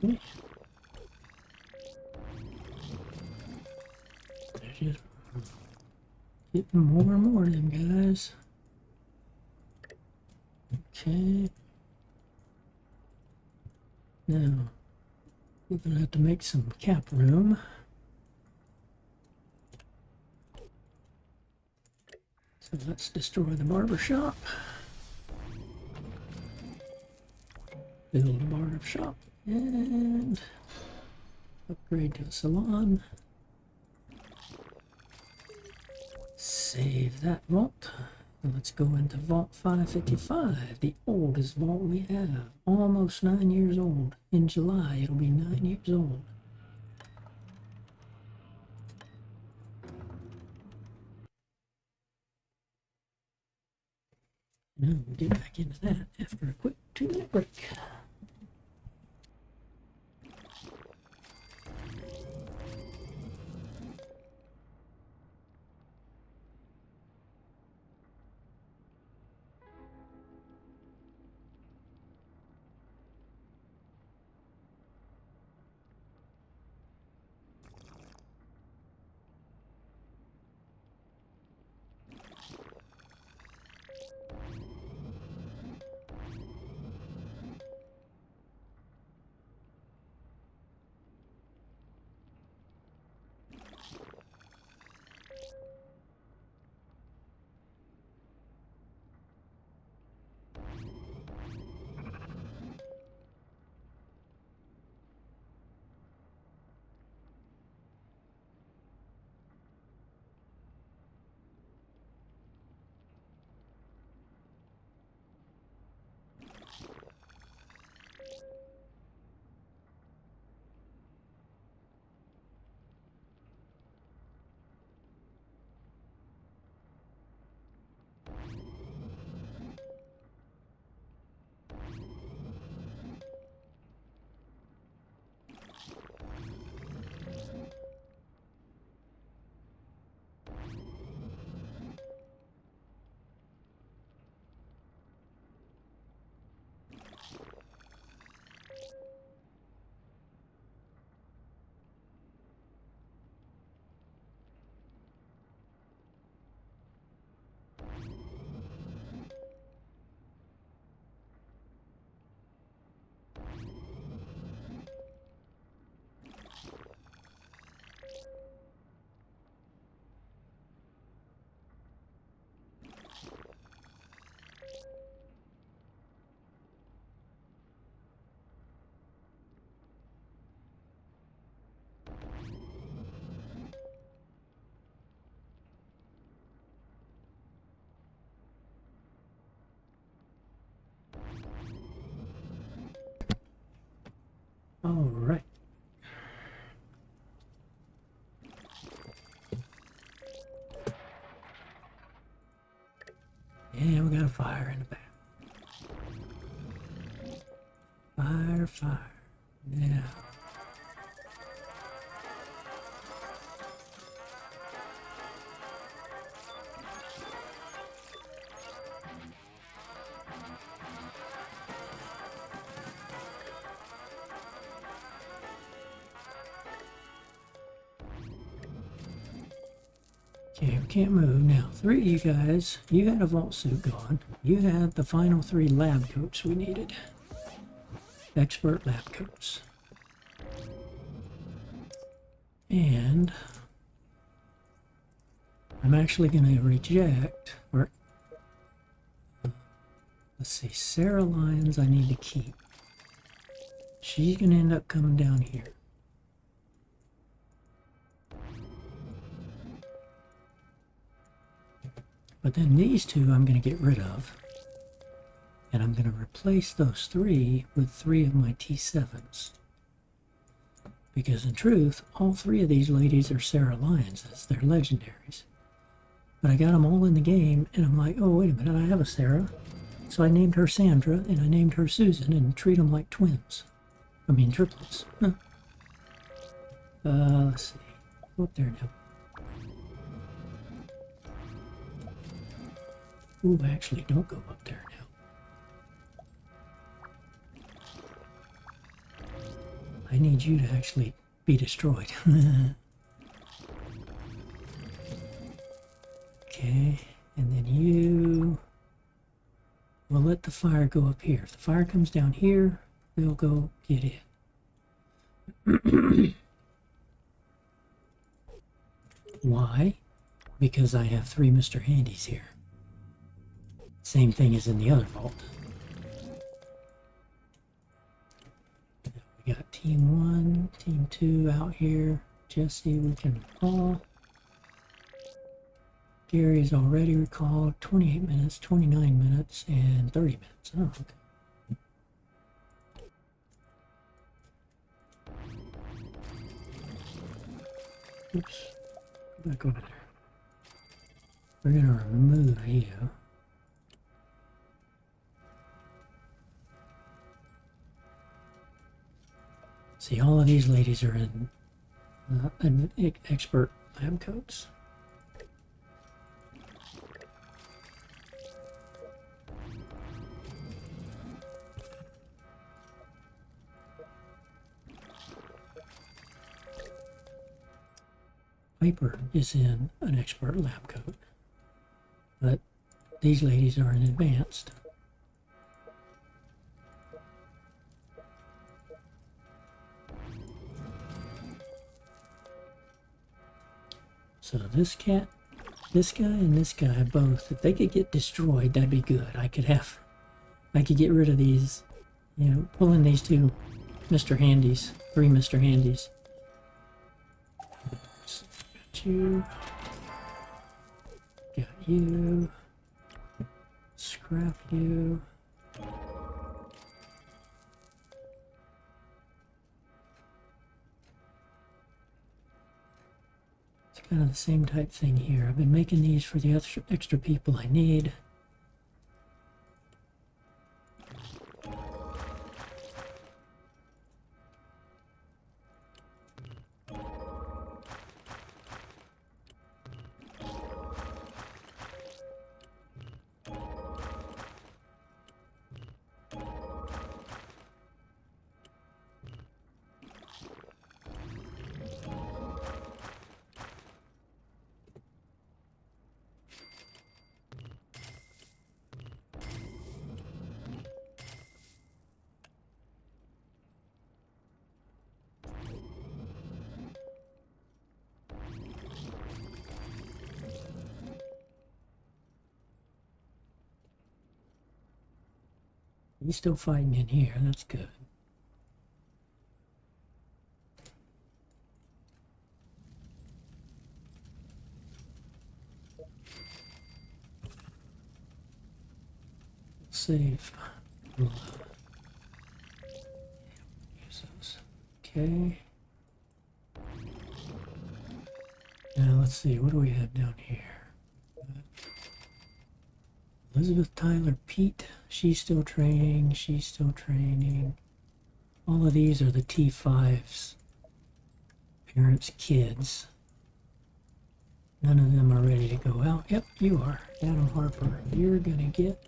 Okay. There's just getting more and more of them guys. Okay. Now, we're going to have to make some cap room. So let's destroy the barber shop. Build a barber shop and upgrade to a salon. Save that vault. Let's go into Vault 555, the oldest vault we have. Almost 9 years old. In July, it'll be 9 years old. Now we'll get back into that after a quick 2-minute break. All right. Yeah, we got a fire in the back. Fire, fire. Yeah. Okay, we can't move. Now, three of you guys, you had a vault suit going. You had the final 3 lab coats we needed. Expert lab coats. And I'm actually going to reject, or let's see, Sarah Lyons I need to keep. She's going to end up coming down here. But then these 2 I'm going to get rid of. And I'm going to replace those 3 with 3 of my T7s. Because in truth, all 3 of these ladies are Sarah Lyonses. They're legendaries. But I got them all in the game, and I'm like, oh, wait a minute, I have a Sarah. So I named her Sandra, and I named her Susan, and treat them like twins. I mean, triplets. Huh. Let's see. Go up there now. Ooh, actually, don't go up there now. I need you to actually be destroyed. Okay, and then you will let the fire go up here. If the fire comes down here, they'll go get it. Why? Because I have 3 Mr. Handys here. Same thing as in the other vault. We got team 1, team 2 out here. Jesse, we can recall. Gary's already recalled. 28 minutes, 29 minutes, and 30 minutes. Oh, okay. Oops. Go back over there. We're going to remove you. See, all of these ladies are in expert lab coats. Piper is in an expert lab coat, but these ladies are in advanced. So this cat, this guy, and this guy both, if they could get destroyed, that'd be good. I could get rid of these, you know, pull in these 2 Mr. Handys, 3 Mr. Handys. Got you. Got you. Scrap you. It's kind of the same type thing here. I've been making these for the extra people I need. He's still fighting in here. That's good. Save. Use those. Okay. Now let's see, what do we have down here? Elizabeth, Tyler, Pete, she's still training, she's still training. All of these are the T5s. Parents, kids. None of them are ready to go out. Yep, you are. Adam Harper, you're gonna get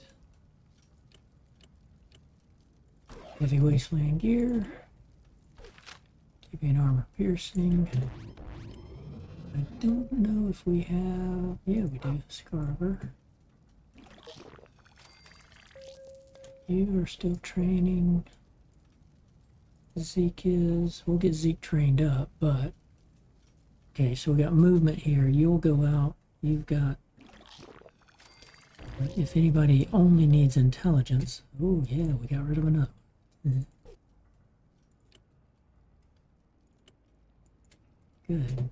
heavy wasteland gear. Keeping armor piercing. I don't know if we have... Yeah, we do. Scarver. You are still training. Zeke is... We'll get Zeke trained up, but... Okay, so we got movement here. You'll go out. You've got... If anybody only needs intelligence... Oh, yeah, we got rid of another one. Good.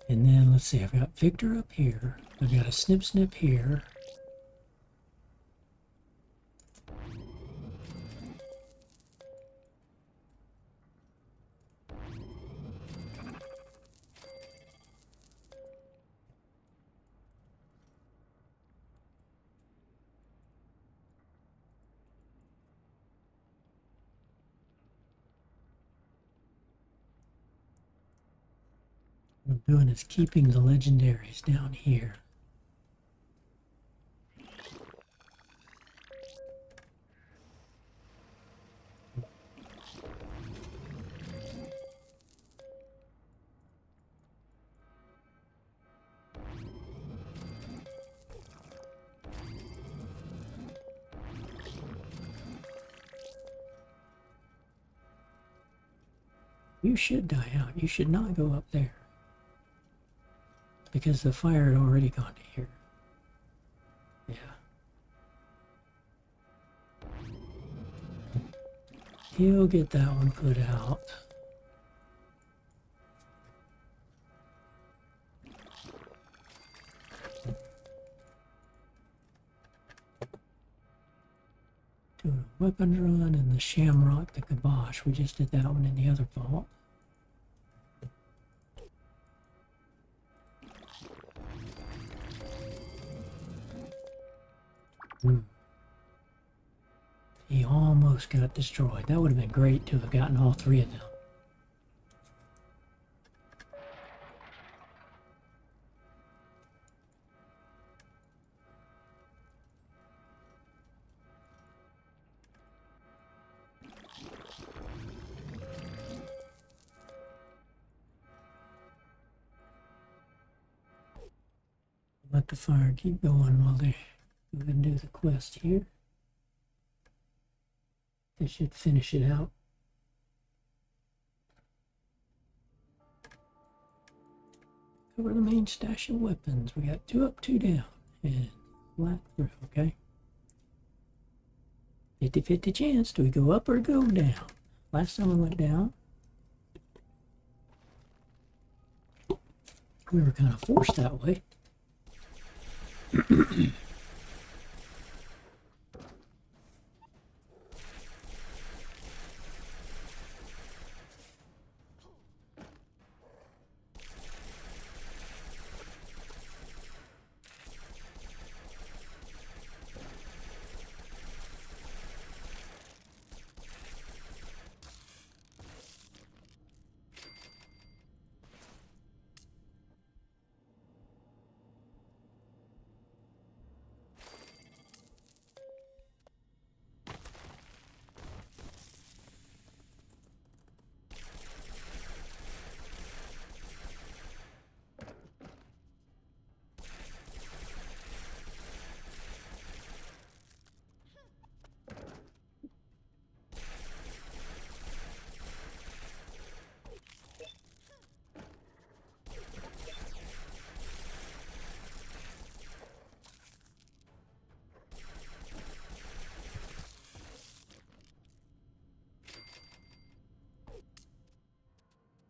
And then, let's see, I've got Victor up here. I've got a Snip Snip here. What I'm doing is keeping the legendaries down here. You should die out. You should not go up there. Because the fire had already gone to here. Yeah. He'll get that one put out. Doing a weapons run and the Shamrock, the Kibosh. We just did that one in the other vault. He almost got destroyed. That would have been great to have gotten all three of them. Let the fire keep going while they go ahead and do the quest here. They should finish it out. Cover the main stash of weapons. We got 2 up, 2 down. And flat through, okay? 50-50 chance. Do we go up or go down? Last time we went down, we were kind of forced that way.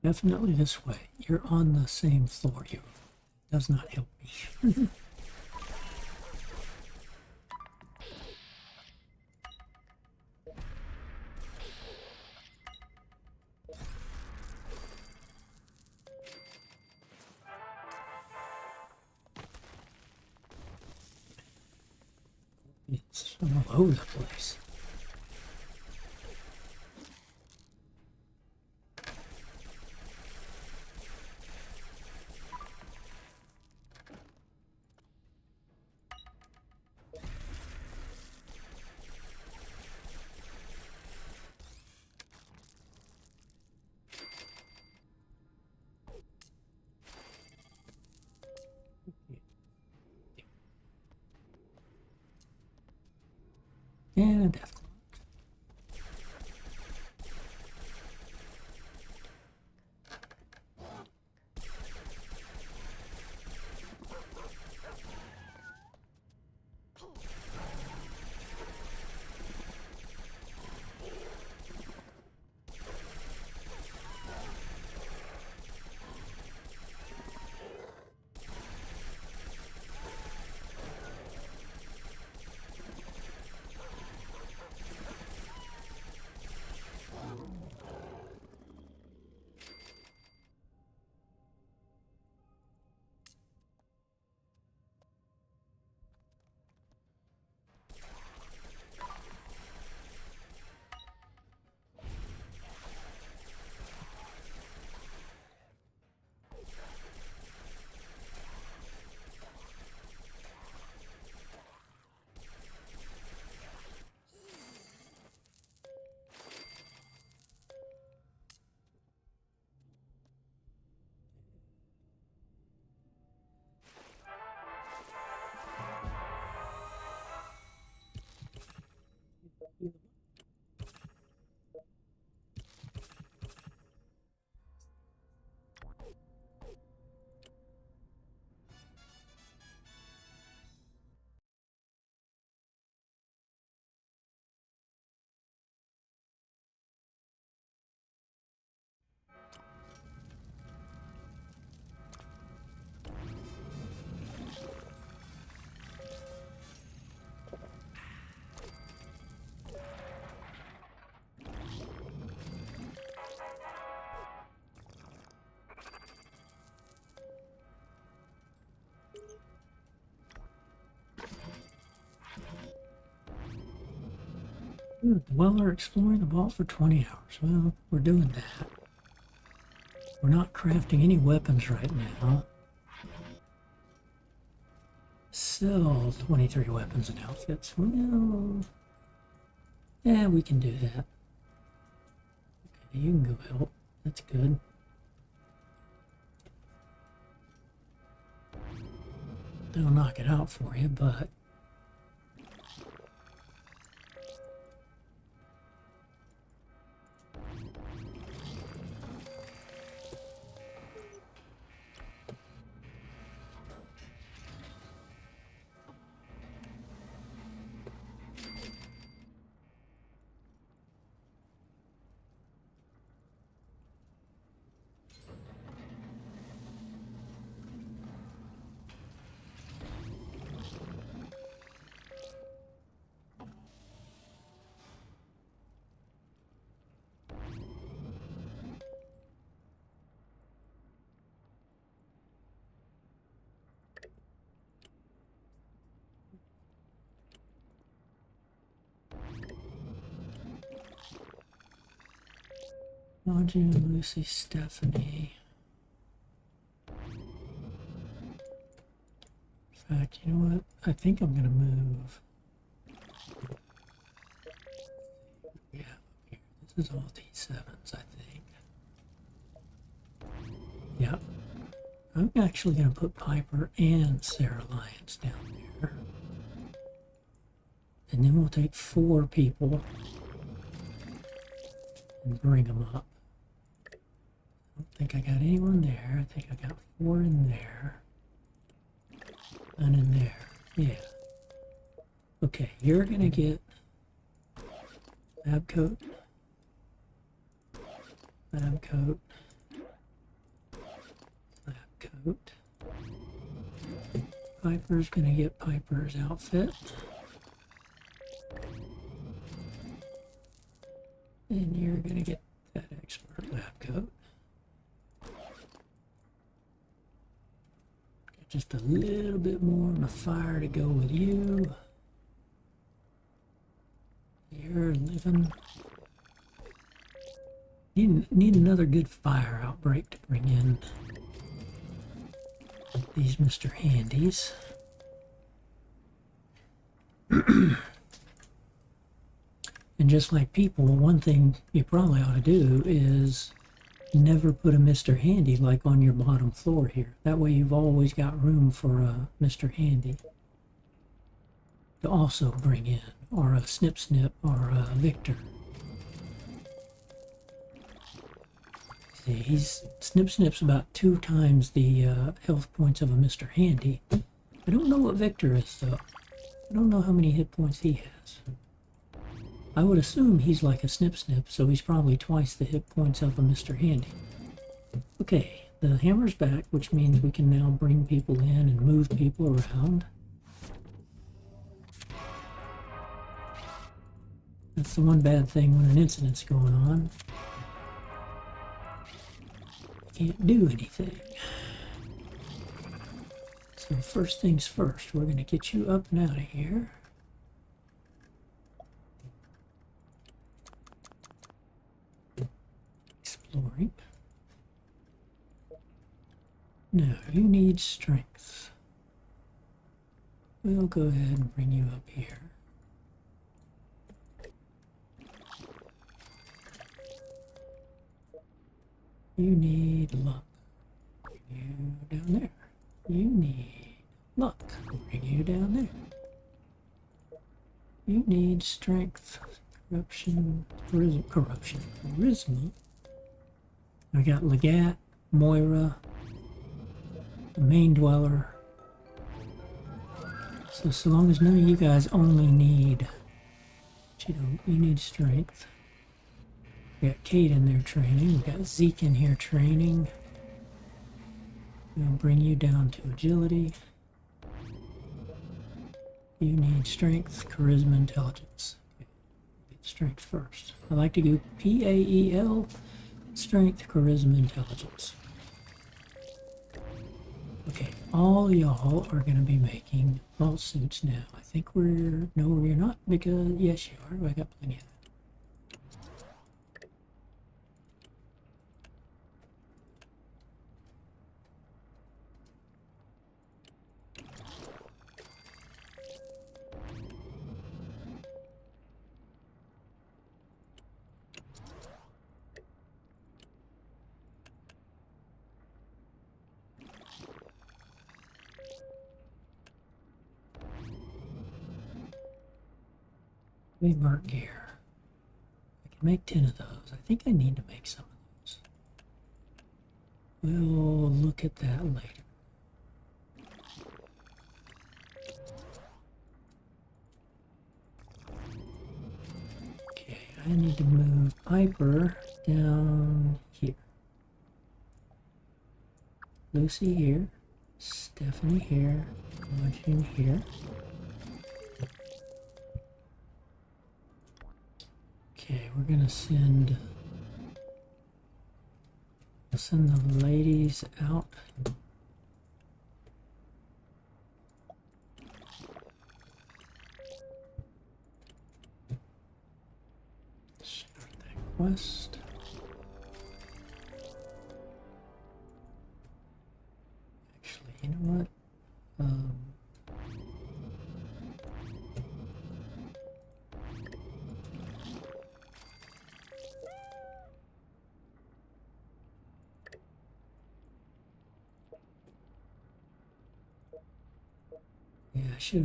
Definitely this way. You're on the same floor. You does not help me. I'm all over the place. And a death claw. Dweller exploring the vault for 20 hours. Well, we're doing that. We're not crafting any weapons right now. Sell 23 weapons and outfits. Well, yeah, we can do that. Okay, you can go help. That's good. They'll knock it out for you, but Audrey, Lucy, Stephanie. In fact, you know what? I think I'm gonna move. Yeah, here. This is all T7s, I think. Yeah. I'm actually gonna put Piper and Sarah Lyons down there. And then we'll take 4 people and bring them up. I don't think I got anyone there. I think I got 4 in there. And in there. Yeah. Okay, you're gonna get lab coat. Lab coat. Lab coat. Piper's gonna get Piper's outfit. And you're gonna get that expert lab coat. Just a little bit more on the fire to go with you. living. Need another good fire outbreak to bring in these Mr. Handies. And just like people, one thing you probably ought to do is never put a Mr. Handy like on your bottom floor here. That way you've always got room for a Mr. Handy to also bring in, or a Snip Snip, or a Victor. See, he's Snip Snip's about 2 times the health points of a Mr. Handy. I don't know what Victor is though. I don't know how many hit points he has. I would assume he's like a Snip Snip, so he's probably twice the hit points of a Mr. Handy. Okay, the hammer's back, which means we can now bring people in and move people around. That's the one bad thing when an incident's going on. You can't do anything. So first things first, we're going to get you up and out of here. Exploring. Now, you need strength. We'll go ahead and bring you up here. You need luck. Bring you down there. You need luck. Bring you down there. You need strength. Corruption. Charisma. I got Legat, Moira, the main dweller. So long as none of you guys only need, but you need strength. We got Kate in there training. We got Zeke in here training. We'll bring you down to agility. You need strength, charisma, intelligence. Okay. Get strength first. I like to go PAEL, strength, charisma, intelligence. Okay, all y'all are going to be making vault suits now. I think no, we're not, because yes, you are. I got plenty of that. Mark gear. I can make 10 of those. I think I need to make some of those. We'll look at that later. Okay, I need to move Piper down here. Lucy here. Stephanie here. Margin here. Okay, we're gonna send the ladies out. Start that quest. Actually, you know what? Yeah, I should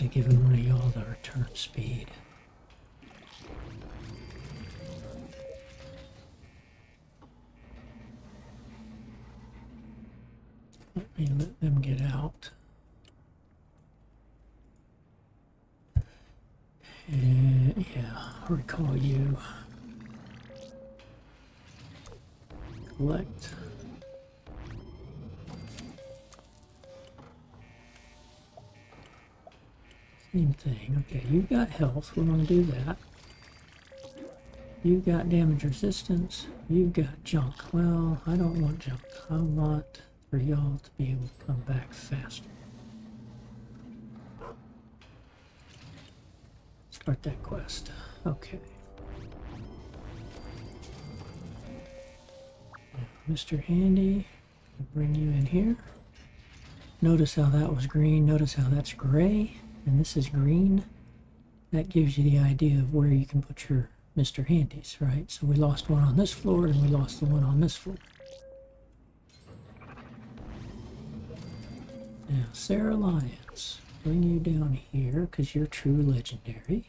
have given one of y'all the return speed. Let me let them get out. And yeah, I'll recall you. Collect. Same thing. Okay, you've got health. We're going to do that. You've got damage resistance. You've got junk. Well, I don't want junk. I want for y'all to be able to come back faster. Start that quest. Okay. Mr. Handy, I'll bring you in here. Notice how that was green. Notice how that's gray, and this is green. That gives you the idea of where you can put your Mr. Handys, right? So we lost one on this floor, and we lost the one on this floor. Now, Sarah Lyons, bring you down here because you're true legendary.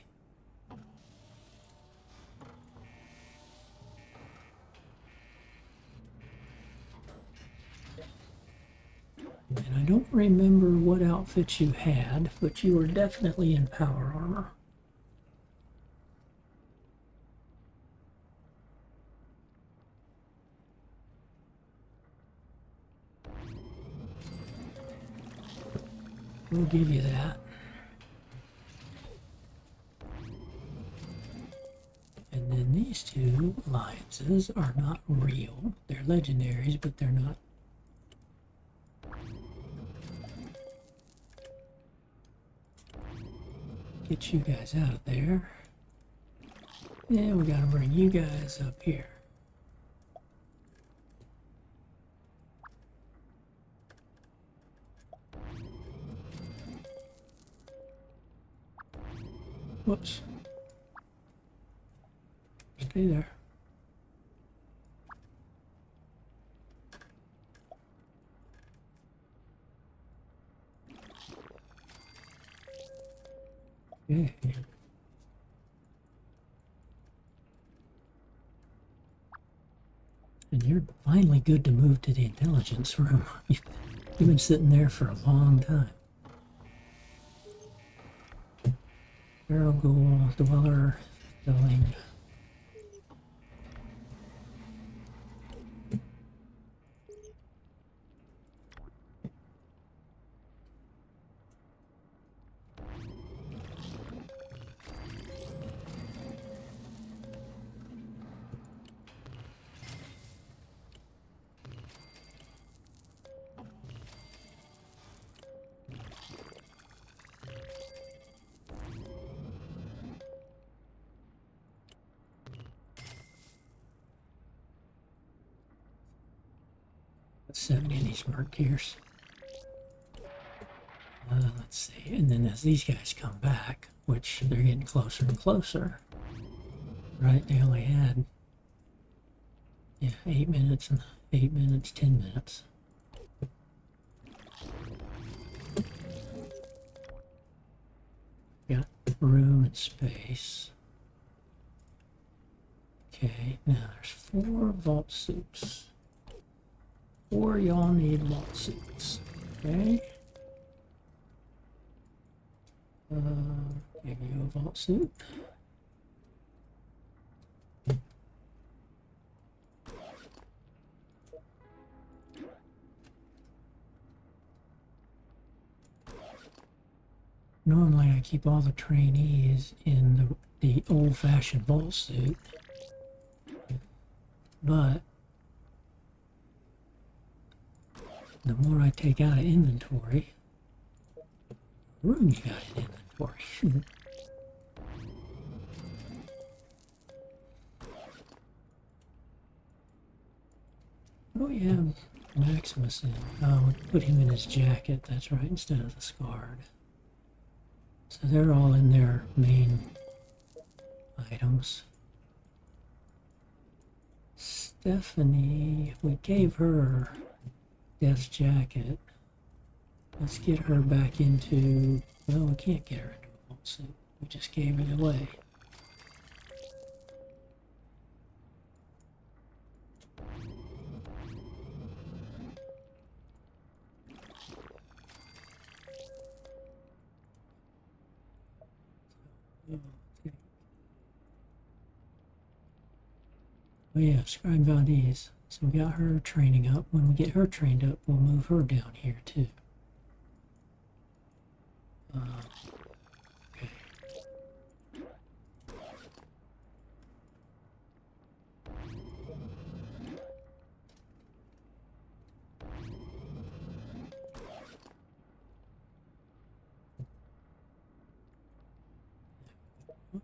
And I don't remember what outfits you had, but you were definitely in power armor. We'll give you that. And then these two alliances are not real. They're legendaries, but they're not. Get you guys out of there. And we gotta bring you guys up here. Whoops. Stay there. Okay. And you're finally good to move to the intelligence room. You've been sitting there for a long time. Feral Ghoul Dweller filling. Let's set these mark gears. Let's see, and then as these guys come back, which they're getting closer and closer, right? They only had, 8 minutes and 8 minutes, 10 minutes. Got room and space. Okay, now there's 4 vault suits. 4 y'all need vault suits. Okay. Give you a vault suit. Normally I keep all the trainees in the old-fashioned vault suit, but the more I take out of inventory, the room you got in inventory. What do we have Maximus in? Oh, we put him in his jacket, that's right, instead of the Scarred. So they're all in their main items. Stephanie, we gave her Death's jacket. Let's get her back into... Well, we can't get her into a vault suit. We just gave it away. Oh yeah, Scribe Valdez. So we got her training up. When we get her trained up, we'll move her down here too. Okay.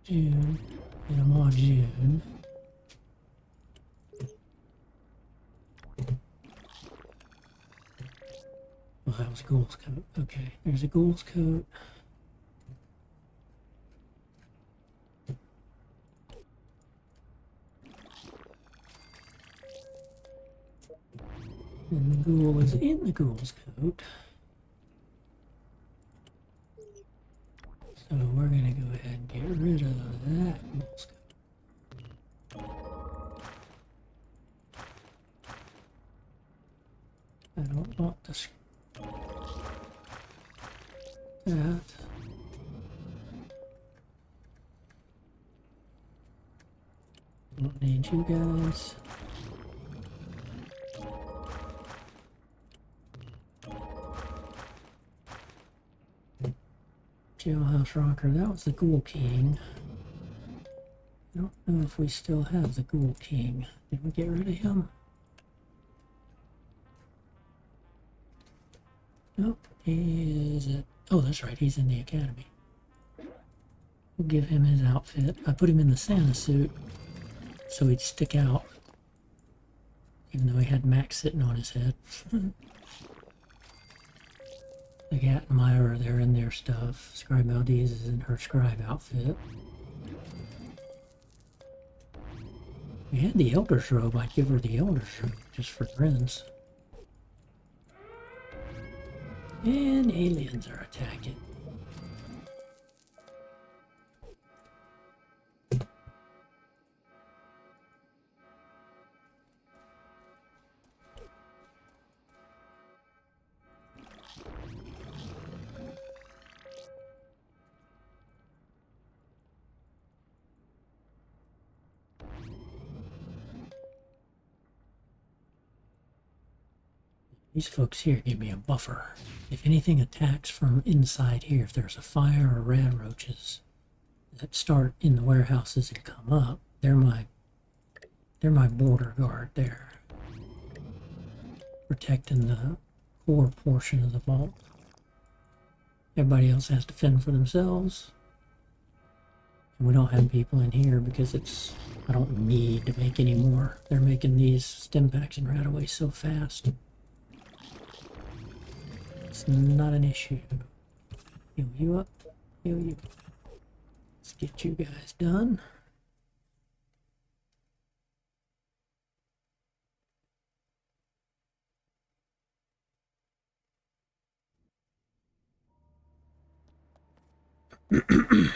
June. And I'm on June. Oh, that was a ghoul's coat. Okay, there's a ghoul's coat. And the ghoul is in the ghoul's coat. So we're gonna go ahead and get rid of that ghoul's coat. I don't want this. That. Don't need you guys. Jailhouse Rocker, that was the Ghoul King. I don't know if we still have the Ghoul King. Did we get rid of him? Nope. He is at... Oh, that's right. He's in the academy. We'll give him his outfit. I put him in the Santa suit so he'd stick out. Even though he had Max sitting on his head. The Gat and Myra, they're in their stuff. Scribe Maldiz is in her scribe outfit. We had the Elder's robe. I'd give her the Elder's robe just for grins. And aliens are attacking. These folks here give me a buffer. If anything attacks from inside here, if there's a fire or rad roaches that start in the warehouses and come up, they're my border guard there. Protecting the core portion of the vault. Everybody else has to fend for themselves. And we don't have people in here because I don't need to make any more. They're making these stim packs and rataways so fast. It's not an issue. Heal you up. Heal you. Let's get you guys done. And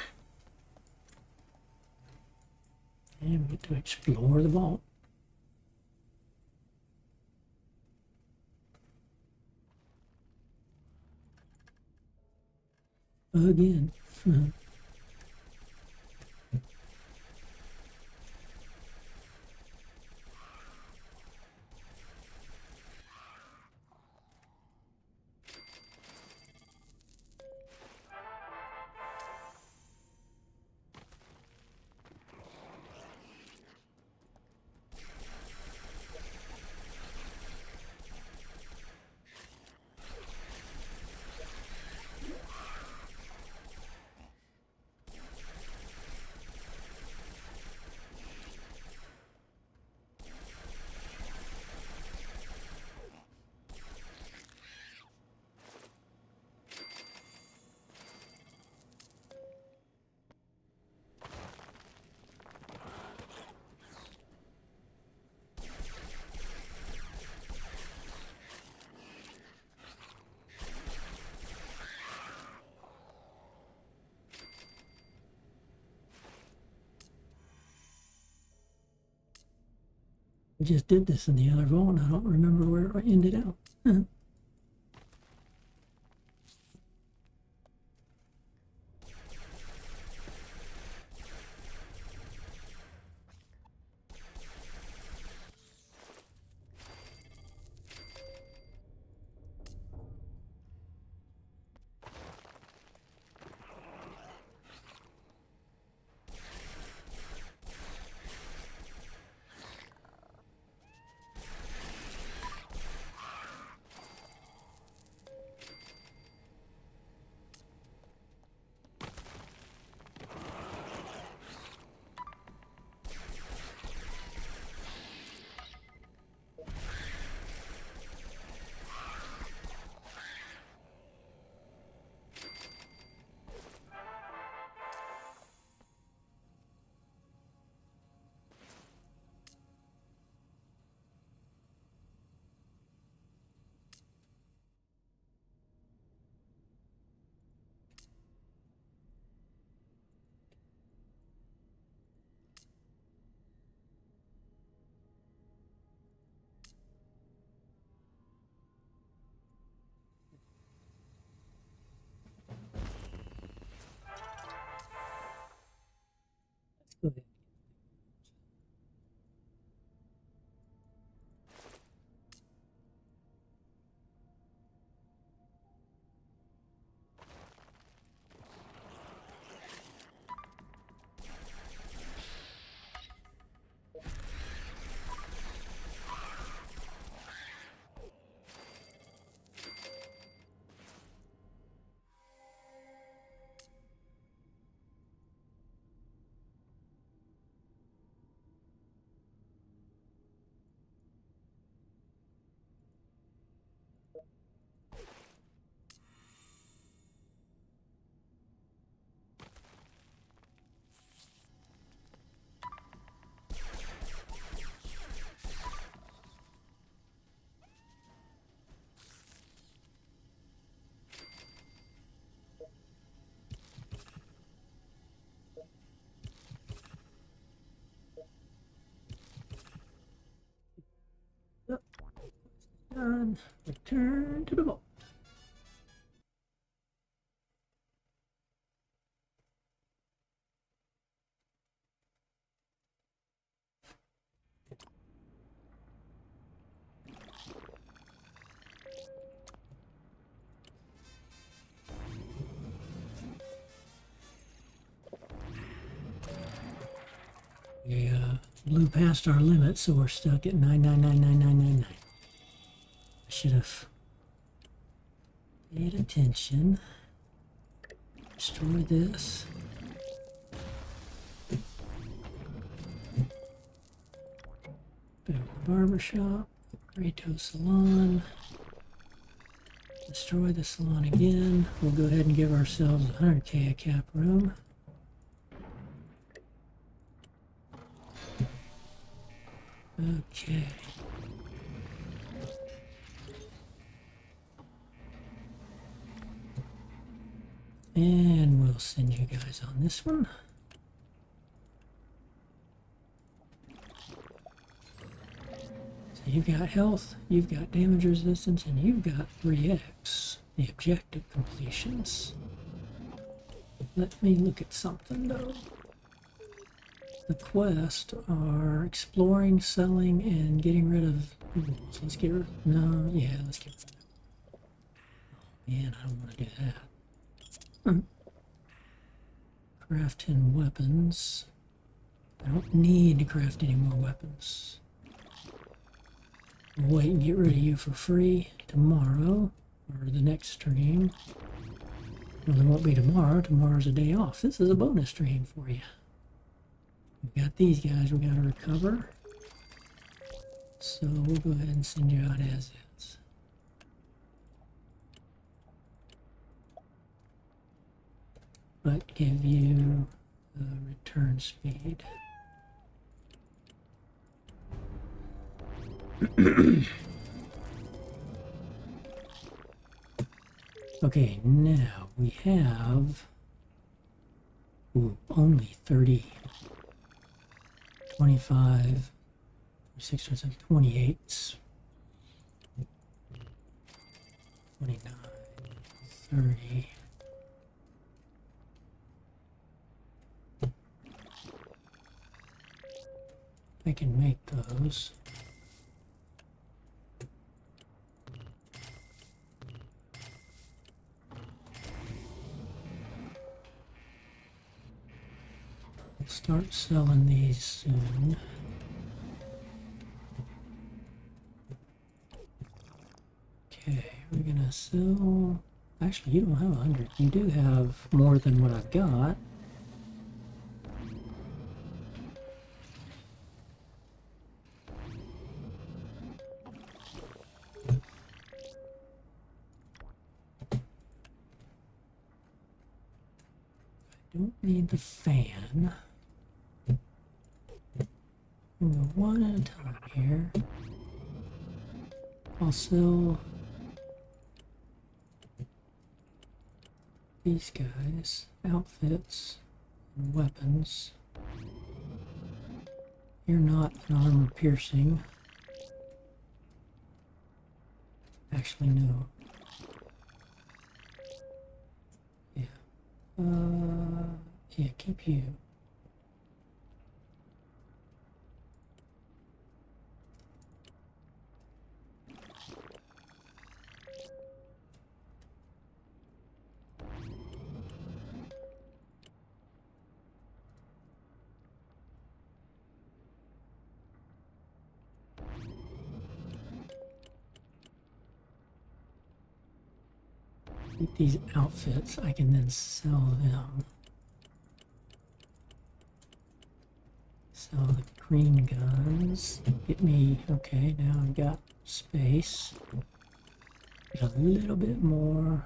we get to explore the vault. Again. We just did this in the other vault. I don't remember where it ended out. Go ahead. Yep. Done. Return to the vault. We blew past our limit, so we're stuck at 9999999. I should have paid attention. Destroy this. Build the barbershop. Upgrade to a salon. Destroy the salon again. We'll go ahead and give ourselves 100k a cap room. Okay. And we'll send you guys on this one. So you've got health, you've got damage resistance, and you've got 3x, the objective completions. Let me look at something though. The quests are exploring, selling, and getting rid of. So let's get rid. No, yeah, let's get rid of that. Oh man, I don't want to do that. Crafting weapons. I don't need to craft any more weapons. We'll wait and get rid of you for free tomorrow or the next stream. Well, it won't be tomorrow. Tomorrow's a day off. This is a bonus stream for you. We got these guys we got to recover. So we'll go ahead and send you out as is. But give you return speed. Okay, now we have only 30, 25, 26, 27, 28, 29, 30. I can make those. I'll start selling these soon. Okay, we're gonna sell. Actually, you don't have 100. You do have more than what I've got. Don't need the fan. We'll go one at a time here. I'll sell these guys outfits and weapons. You're not an armor piercing. Actually, no. Yeah. Yeah, keep you. Keep these outfits. I can then sell them. Sell the green guns. Get me, okay, now I've got space. Get a little bit more.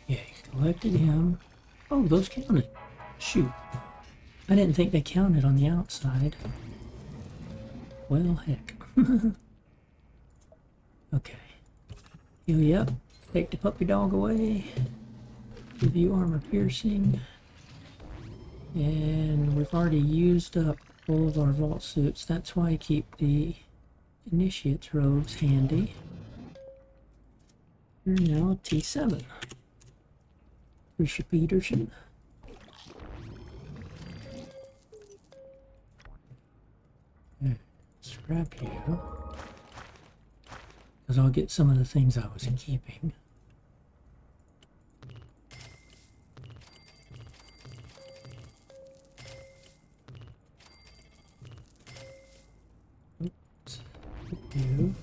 Yeah, collected him. Oh, those counted. Shoot. I didn't think they counted on the outside. Well, heck. Okay. Heal you up. Take the puppy dog away. Give you armor piercing. And we've already used up all of our vault suits. That's why I keep the initiate's robes handy. You're now T7. Risha Peterson. Scrap you. Because I'll get some of the things I was keeping. Oops. You.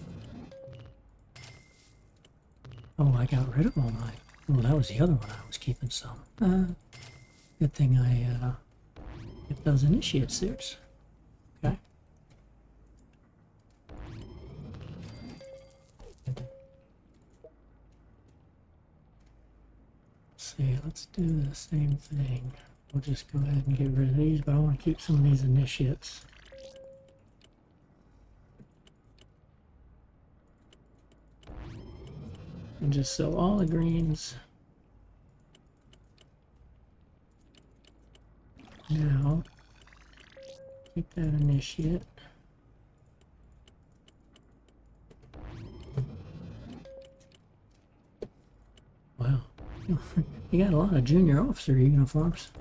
Oh, I got rid of all my... Oh, that was the other one I was keeping some. Good thing I get those initiate suits. Okay. See, let's do the same thing. We'll just go ahead and get rid of these, but I want to keep some of these initiates. And just sell all the greens. Now, keep that initiate. Wow. You got a lot of junior officer uniforms.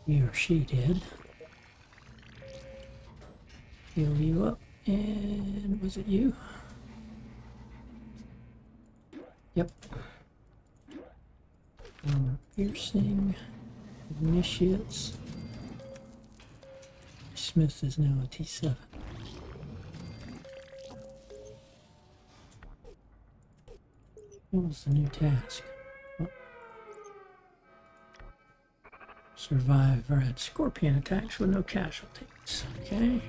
He or she did. Heal you up. And was it you? Yep. Armor piercing. Initiates. Smith is now a T7. What was the new task? Oh. Survive red scorpion attacks with no casualties. Okay.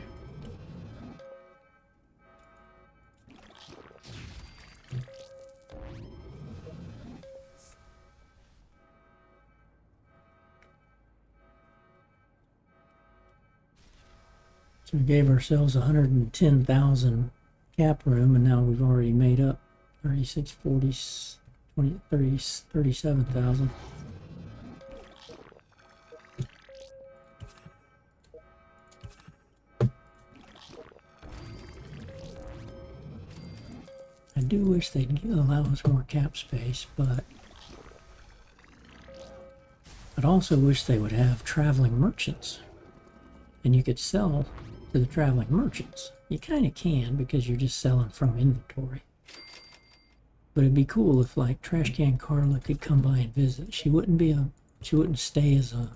So we gave ourselves 110,000 cap room, and now we've already made up 36, 40, 20, 30, 37,000. I do wish they'd allow us more cap space, but I'd also wish they would have traveling merchants. And you could sell to the traveling merchants. You kind of can because you're just selling from inventory. But it'd be cool if like Trash Can Carla could come by and visit. She wouldn't stay as a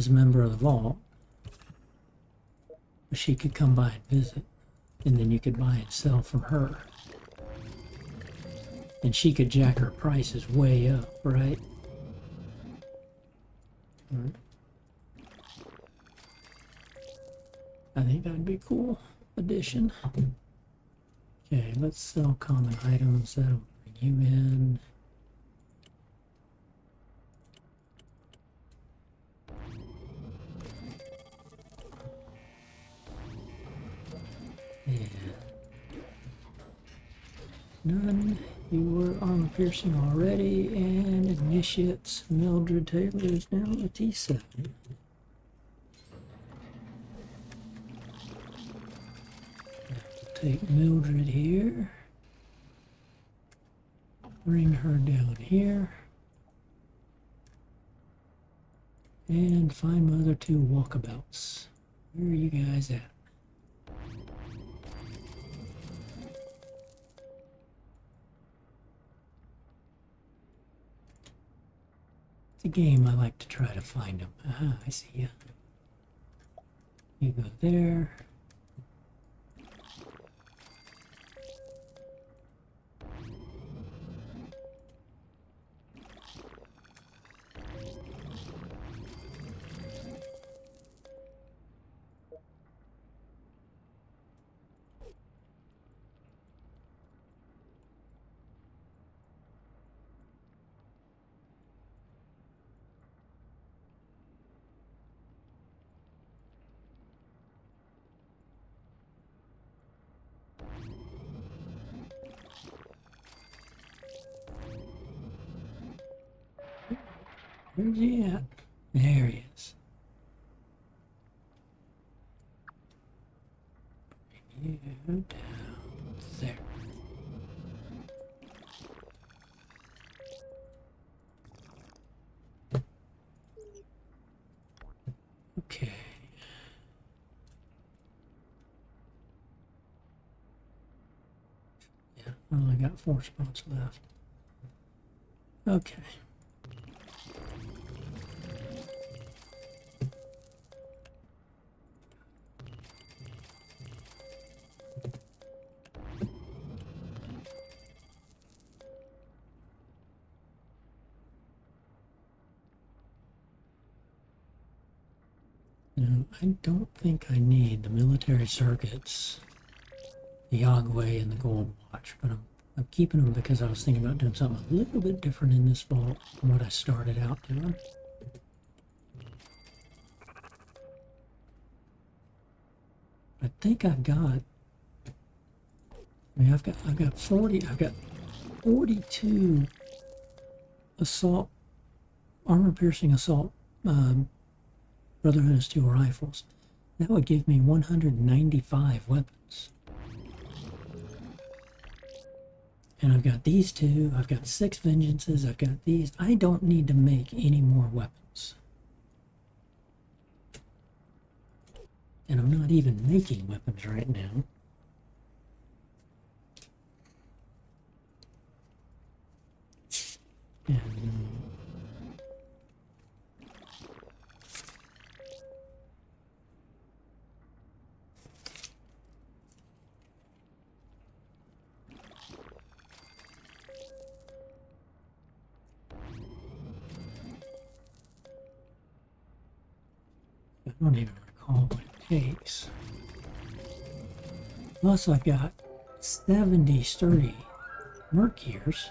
member of the vault. But she could come by and visit. And then you could buy and sell from her. And she could jack her prices way up, right? I think that'd be a cool addition. Okay, let's sell common items. That'll bring you in. Yeah. None. You were armor piercing already, and initiates. Mildred Taylor is now a T7. Take Mildred here. bring her down here. And find my other two walkabouts. Where are you guys at? It's a game I like to try to find them. Ah, I see ya. You go there. Where's he at? There he is. Bring you down there. Okay. Yeah, I only got 4 spots left. Okay. Now, I don't think I need the military circuits, the Yagway, and the Gold Watch, but I'm keeping them because I was thinking about doing something a little bit different in this vault from what I started out doing. I think I've got, I've got 42 assault, armor-piercing assault Brotherhood of Steel rifles. That would give me 195 weapons. And I've got these two, I've got 6 Vengeances, I've got these. I don't need to make any more weapons. And I'm not even making weapons right now. And I don't even recall what it takes. Plus, I've got 70 sturdy merc gears.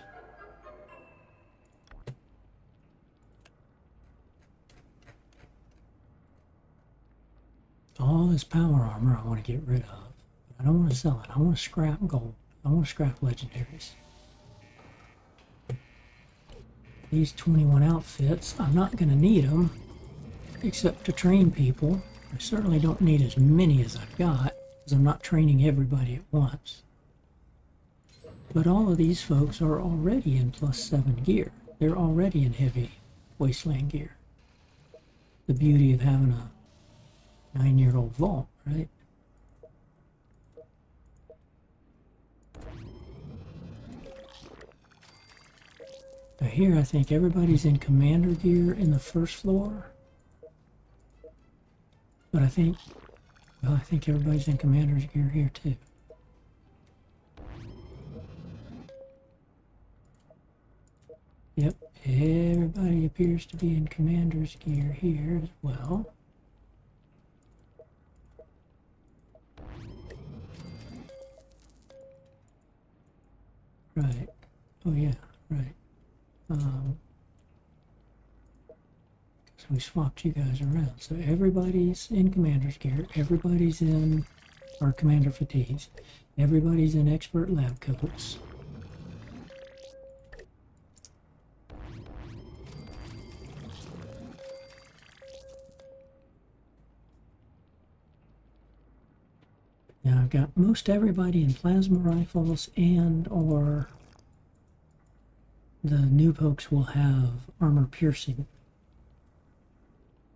All this power armor I want to get rid of. I don't want to sell it. I want to scrap gold. I want to scrap legendaries. These 21 outfits, I'm not going to need them except to train people. I certainly don't need as many as I've got because I'm not training everybody at once. But all of these folks are already in +7 gear. They're already in heavy wasteland gear. The beauty of having a 9-year-old vault, right? Now here I think everybody's in commander gear in the first floor. But I think everybody's in commander's gear here too. Yep, everybody appears to be in commander's gear here as well. Right. Oh yeah, right. So we swapped you guys around. So everybody's in commander's gear. Everybody's in our commander fatigues. Everybody's in expert lab coats. Now I've got most everybody in plasma rifles and or the new pokes will have armor piercing.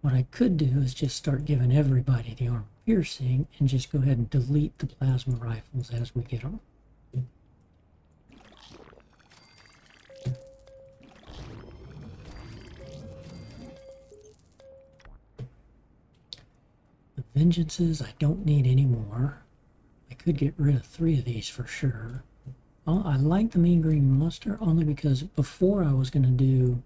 What I could do is just start giving everybody the armor piercing and just go ahead and delete the plasma rifles as we get them. The vengeances I don't need anymore. I could get rid of 3 of these for sure. I like the Mean Green Monster only because before I was going to do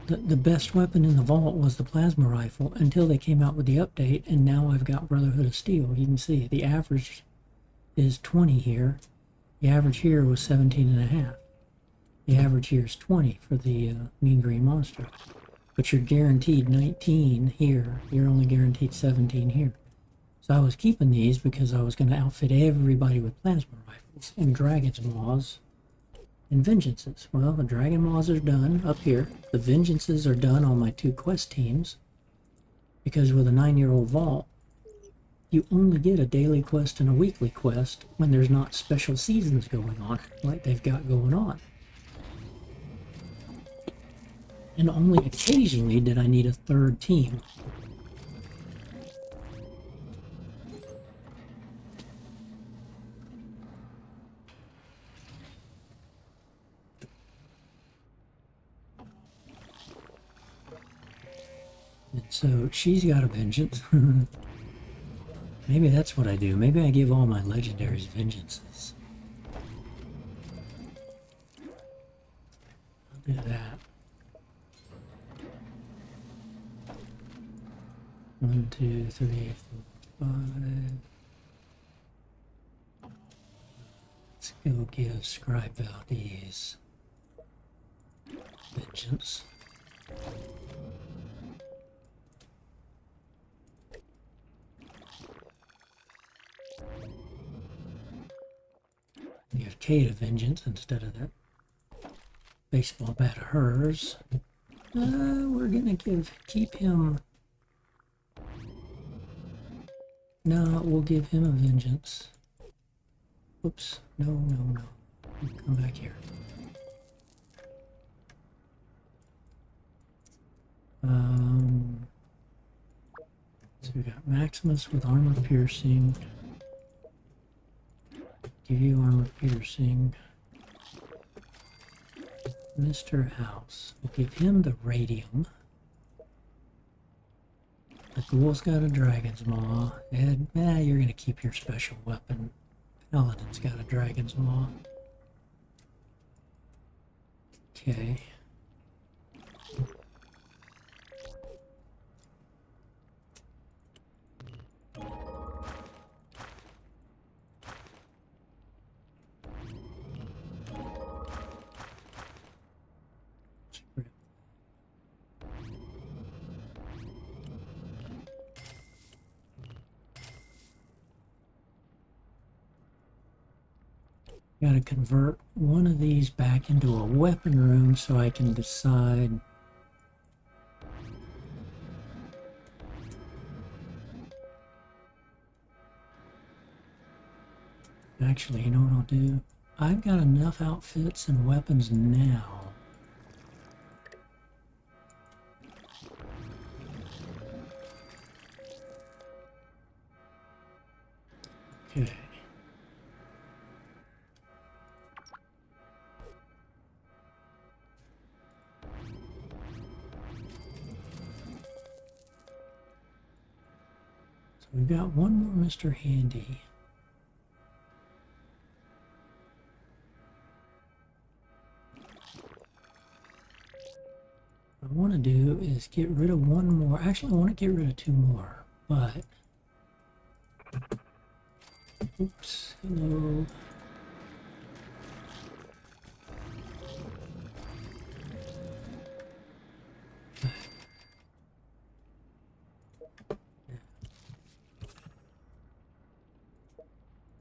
the best weapon in the vault was the plasma rifle until they came out with the update, and now I've got Brotherhood of Steel. You can see the average is 20 here. The average here was 17.5. The average here is 20 for the Mean Green Monster. But you're guaranteed 19 here. You're only guaranteed 17 here. So I was keeping these because I was going to outfit everybody with plasma rifles and Dragon's Maws and Vengeances. Well, the Dragon Maws are done up here. The Vengeances are done on my 2 quest teams. Because with a 9-year-old vault, you only get a daily quest and a weekly quest when there's not special seasons going on, like they've got going on. And only occasionally did I need a 3rd team. And so she's got a vengeance. Maybe that's what I do. Maybe I give all my legendaries vengeances. I'll do that. 1, 2, 3, 4, 5. Let's go give Scribe Valdez vengeance. Give Kate a vengeance instead of that baseball bat of hers. We're gonna keep him. No, we'll give him a vengeance. Oops, no. Come back here. So we got Maximus with armor piercing. Give you armor piercing. Mr. House. We'll give him the radium. The Ghoul's got a Dragon's Maw. Ed, you're gonna keep your special weapon. Paladin's got a Dragon's Maw. Okay. Got to convert one of these back into a weapon room so I can decide. Actually, you know what I'll do? I've got enough outfits and weapons now. Okay. We've got one more Mr. Handy. What I want to do is get rid of one more. Actually, I want to get rid of 2 more, but... Oops, hello.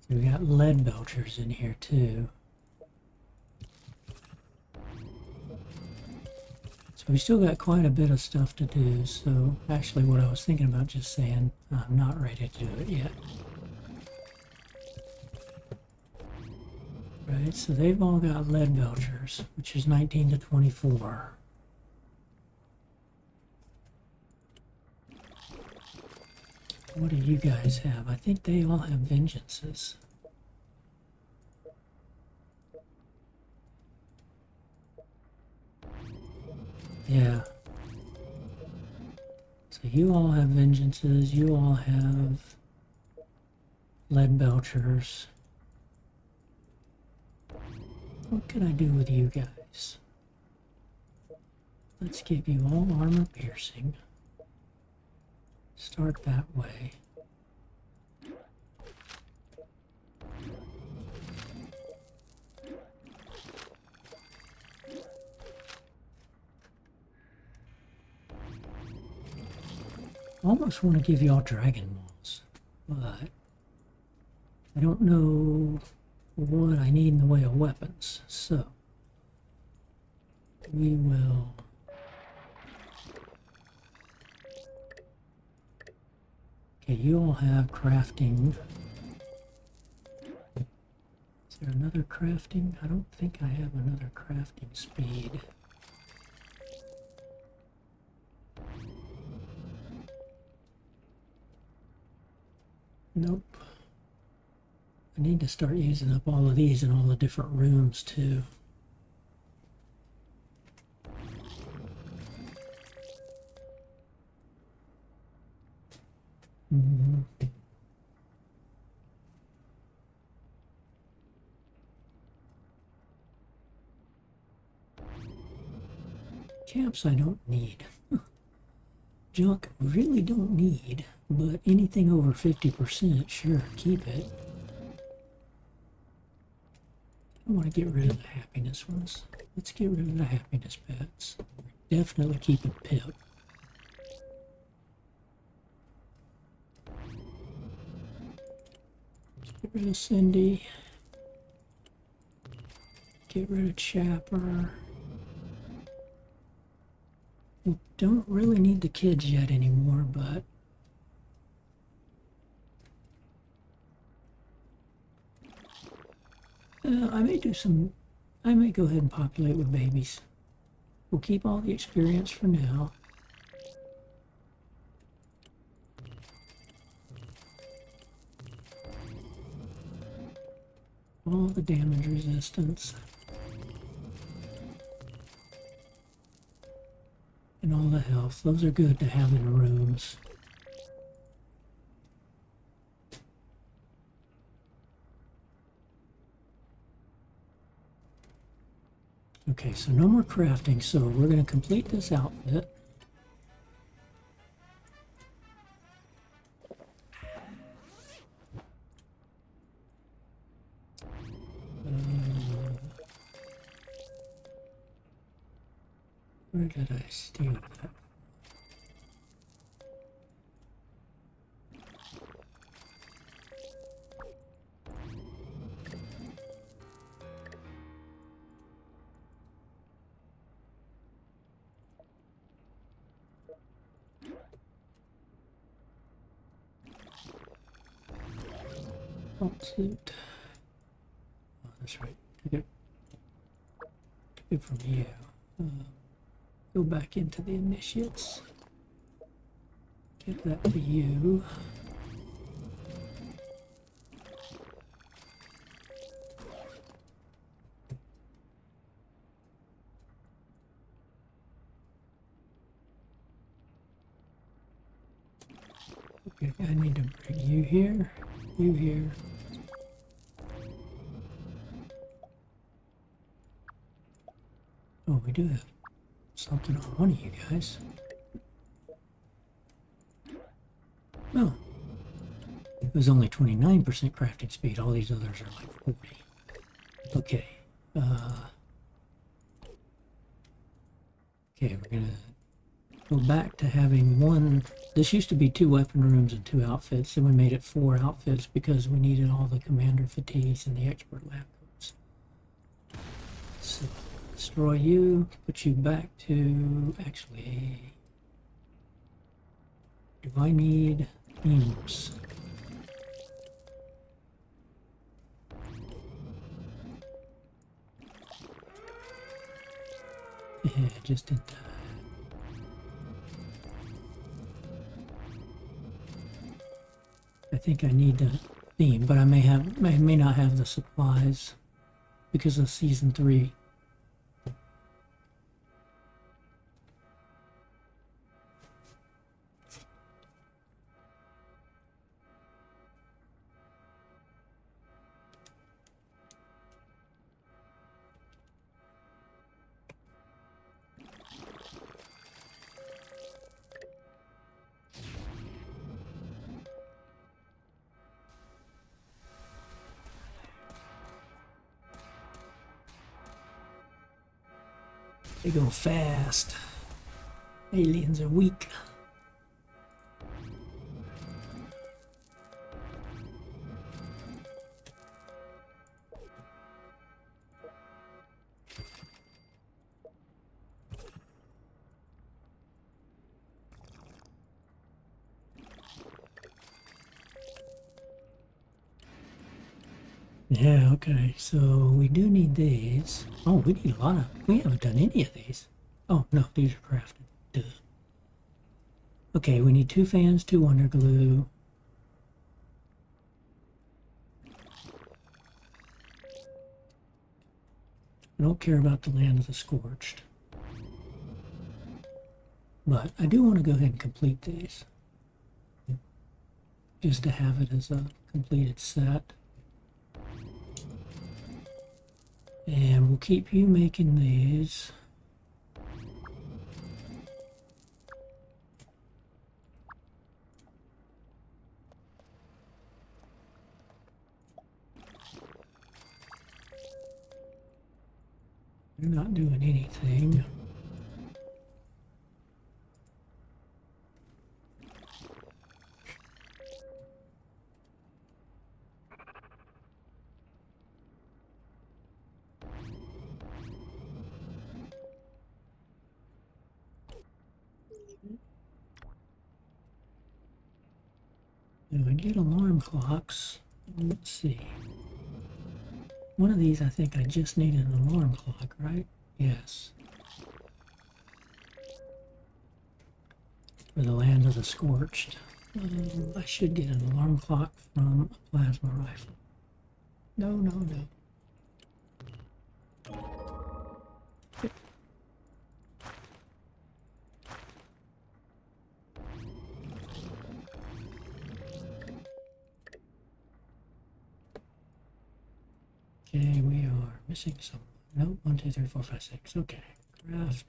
We got lead belchers in here too. So we still got quite a bit of stuff to do. So actually what I was thinking about just saying, I'm not ready to do it yet. Right, so they've all got lead belchers, which is 19 to 24. What do you guys have? I think they all have vengeances. Yeah. So you all have vengeances, you all have lead belchers. What can I do with you guys? Let's give you all armor piercing. Start that way. I almost want to give y'all Dragon Balls, but I don't know what I need in the way of weapons, so we will okay, you all have crafting. Is there another crafting? I don't think I have another crafting speed. Nope. I need to start using up all of these in all the different rooms too. Camps I don't need. Junk really don't need, but anything over 50%, sure, keep it. I want to get rid of the happiness ones. Let's get rid of the happiness pets. We're definitely keeping Pip. Get rid of Cindy. Get rid of Chapper. We don't really need the kids yet anymore, but I may go ahead and populate with babies. We'll keep all the experience for now. All the damage resistance. And all the health. Those are good to have in rooms. Okay, so no more crafting, so we're going to complete this outfit. Where did I steal that? Suit. Oh, that's right. Took it from you. Go back into the initiates. Give that to you. Okay, I need to bring you here. You here. Oh, we do have something on one of you guys. Oh. It was only 29% crafting speed. All these others are like 40. Okay. Okay, we're gonna go back to having one. This used to be 2 weapon rooms and 2 outfits, and we made it 4 outfits because we needed all the commander fatigues and the expert lab coats. So, destroy you, put you back to, actually, do I need beams? Yeah, just in time. I think I need the theme, but I may not have the supplies because of season 3. They go fast. Aliens are weak. Yeah, okay, so we do need these. Oh, we need a lot of... We haven't done any of these. Oh, no, these are crafted. Duh. Okay, we need 2 fans, 2 Wonder Glue. I don't care about the Land of the Scorched. But I do want to go ahead and complete these. Just to have it as a completed set. And we'll keep you making these. You're not doing anything. Do I get alarm clocks? Let's see. One of these, I think I just needed an alarm clock, right? Yes. For the Land of the Scorched. I should get an alarm clock from a plasma rifle. No, no, no. Okay, we are missing some. Nope, 1, 2, 3, 4, 5, 6. Okay. Craft.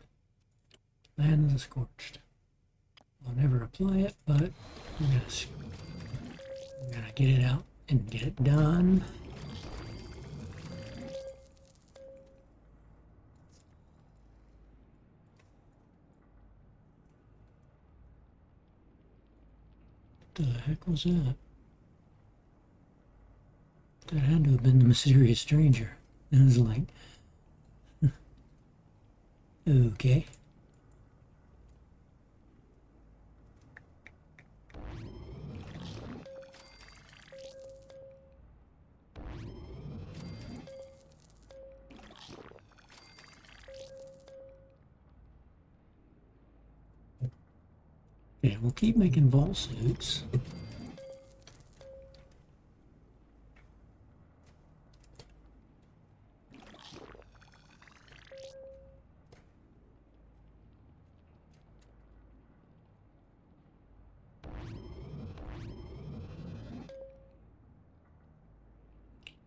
Land of the Scorched. I'll never apply it, but I'm gonna get it out and get it done. What the heck was that? That had to have been the mysterious stranger. It was like, okay. Yeah, we'll keep making vault suits.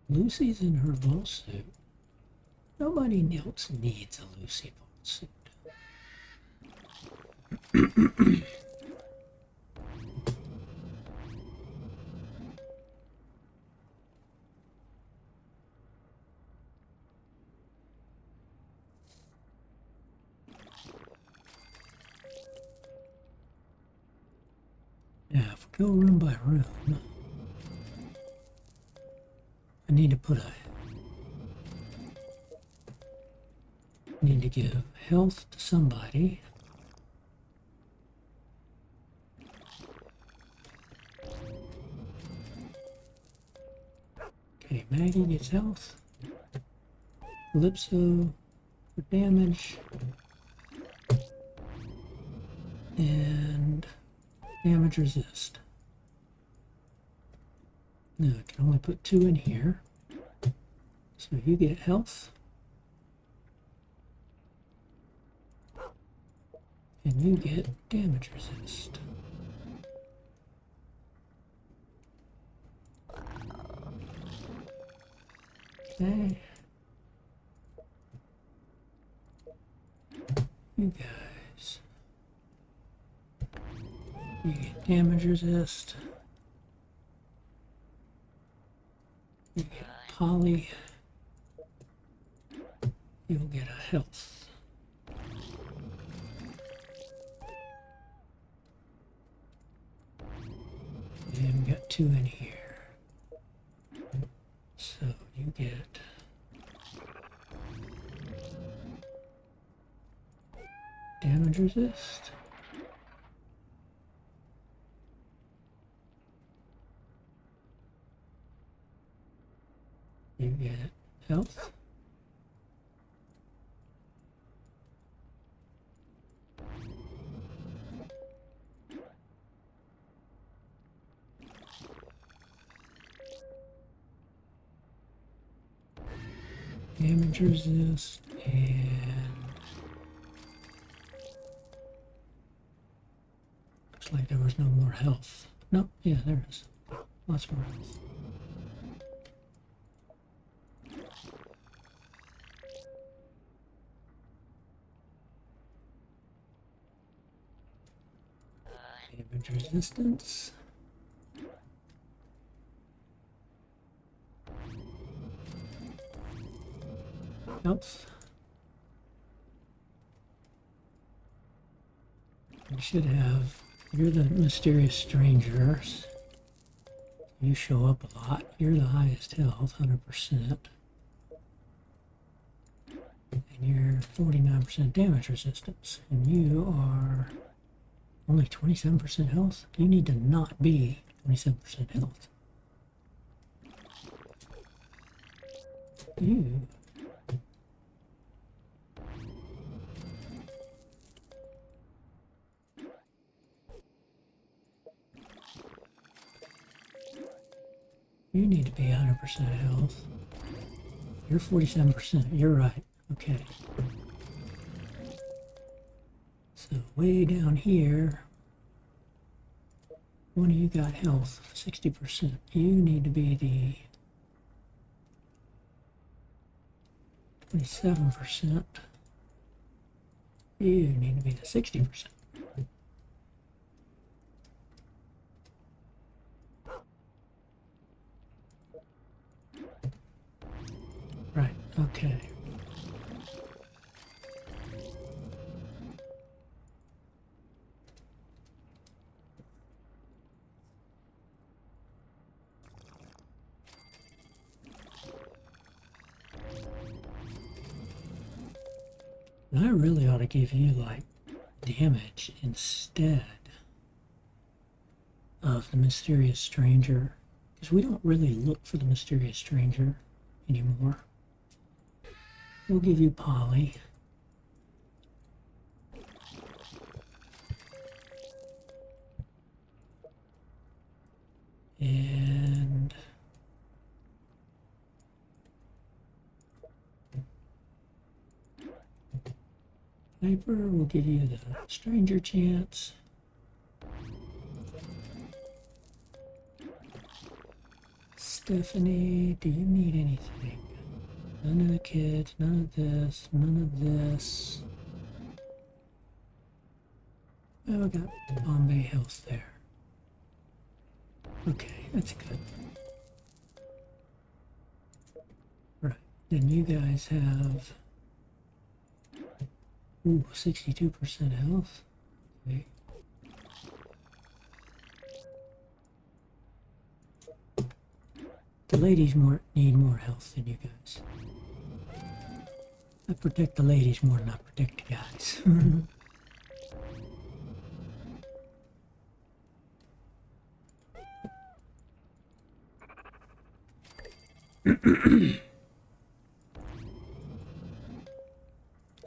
Lucy's in her vault suit. Nobody else needs a Lucy vault suit. Yeah, if we go room by room, I need to put a... I need to give health to somebody. Okay, Maggie gets health. Calypso for damage. And damage resist. Now I can only put 2 in here. So you get health. And you get damage resist. Okay. You guys. You get damage resist. You get poly. You'll get a health. And we got 2 in here. So you get damage resist. You get health. Damage resist and looks like there was no more health. No, yeah, there is. Lots more health. Damage resistance. Health. You should have, you're the mysterious strangers. You show up a lot. You're the highest health, 100%. And you're 49% damage resistance. And you are only 27% health? You need to not be 27% health. You. You need to be 100% health. You're 47%. You're right. Okay. So way down here, one of you got health, 60%. You need to be the 27%. You need to be the 60%. Right, okay. I really ought to give you like damage instead of the mysterious stranger, because we don't really look for the mysterious stranger anymore. We'll give you poly. And Hyper will give you the stranger chance. Stephanie, do you need anything? None of the kids, none of this, none of this. Oh, we got Bombay Health there. Okay, that's good. Right, then you guys have 62% health. Okay. The ladies need more health than you guys. I protect the ladies more than I protect the guys.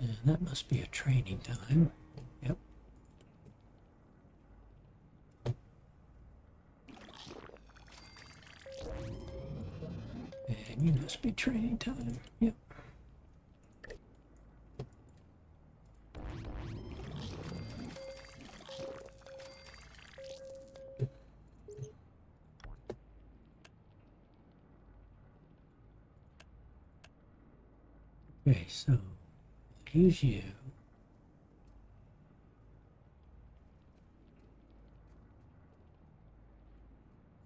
Yeah, that must be a training time. Yep. you must be training time. Yep. Okay, so use you.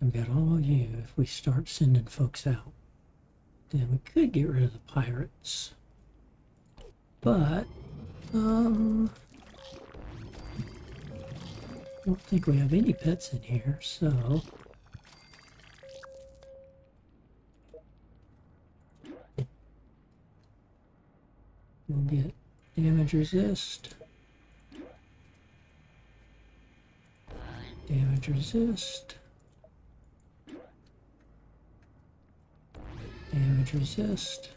We've got all you if we start sending folks out. Then we could get rid of the pirates. But, I don't think we have any pets in here, so... we'll get damage resist. Damage resist. Damage resist.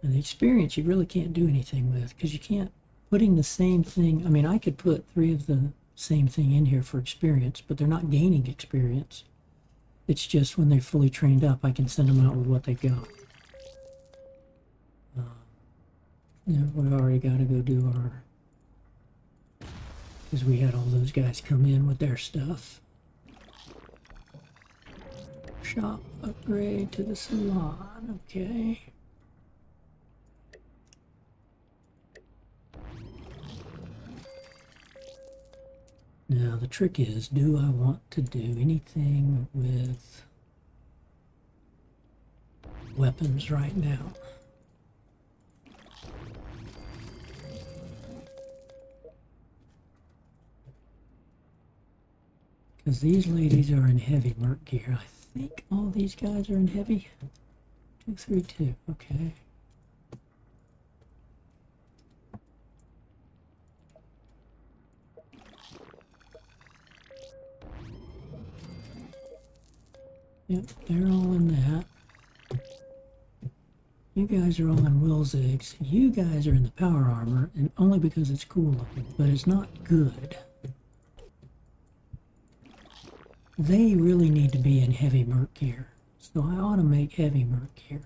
And the experience you really can't do anything with, because you can't, putting the same thing, I mean I could put 3 of the same thing in here for experience, but they're not gaining experience. It's just when they're fully trained up I can send them out with what they've got. Yeah, we've already got to go do our, because we had all those guys come in with their stuff. Shop upgrade to the salon, okay. Now the trick is, do I want to do anything with weapons right now? Because these ladies are in heavy merc gear. I think all these guys are in heavy. 232, okay. Yep, they're all in that. You guys are all in Will's eggs. You guys are in the power armor, and only because it's cool looking, but it's not good. They really need to be in heavy merc gear, so I ought to make heavy merc gear.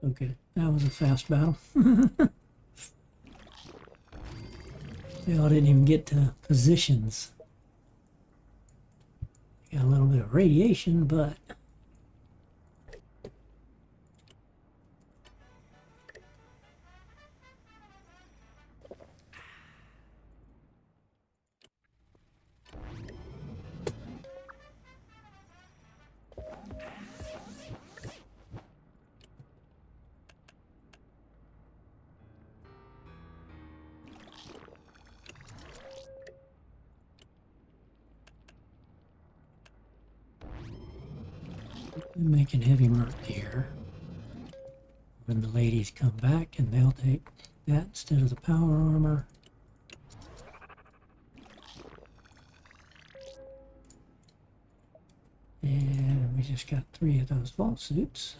Okay, that was a fast battle. They all didn't even get to positions. Got a little bit of radiation, but I'm making heavy merc here. When the ladies come back, and they'll take that instead of the power armor. And we just got 3 of those vault suits.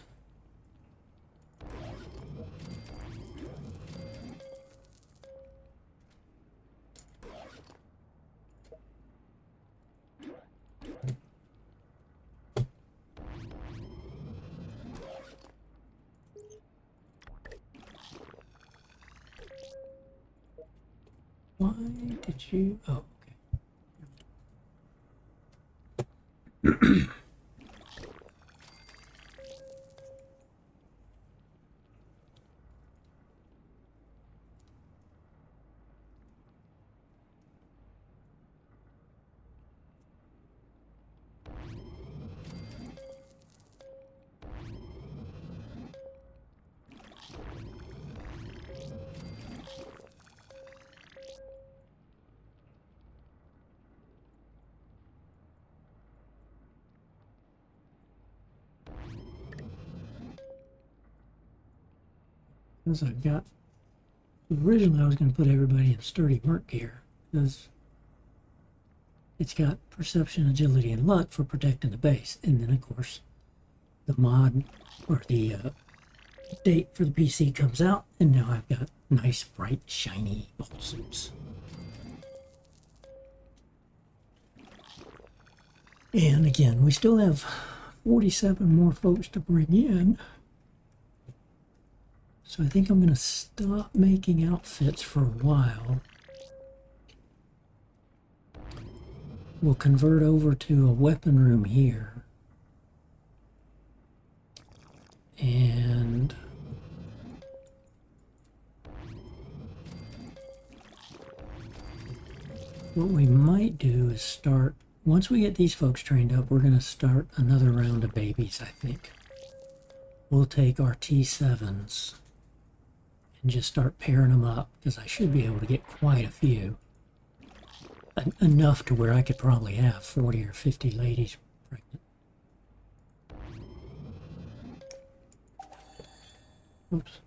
Why did you... oh, okay. Because I've got... originally I was going to put everybody in sturdy merc gear, because It's got perception, agility, and luck for protecting the base. And then, of course, the mod or the date for the PC comes out, and now I've got nice, bright, shiny gold suits. And again, we still have 47 more folks to bring in. So I think I'm going to stop making outfits for a while. We'll convert over to a weapon room here. And what we might do is start, once we get these folks trained up, we're going to start another round of babies, I think. We'll take our T7s and just start pairing them up, because I should be able to get quite a few. Enough to where I could probably have 40 or 50 ladies pregnant. Oops.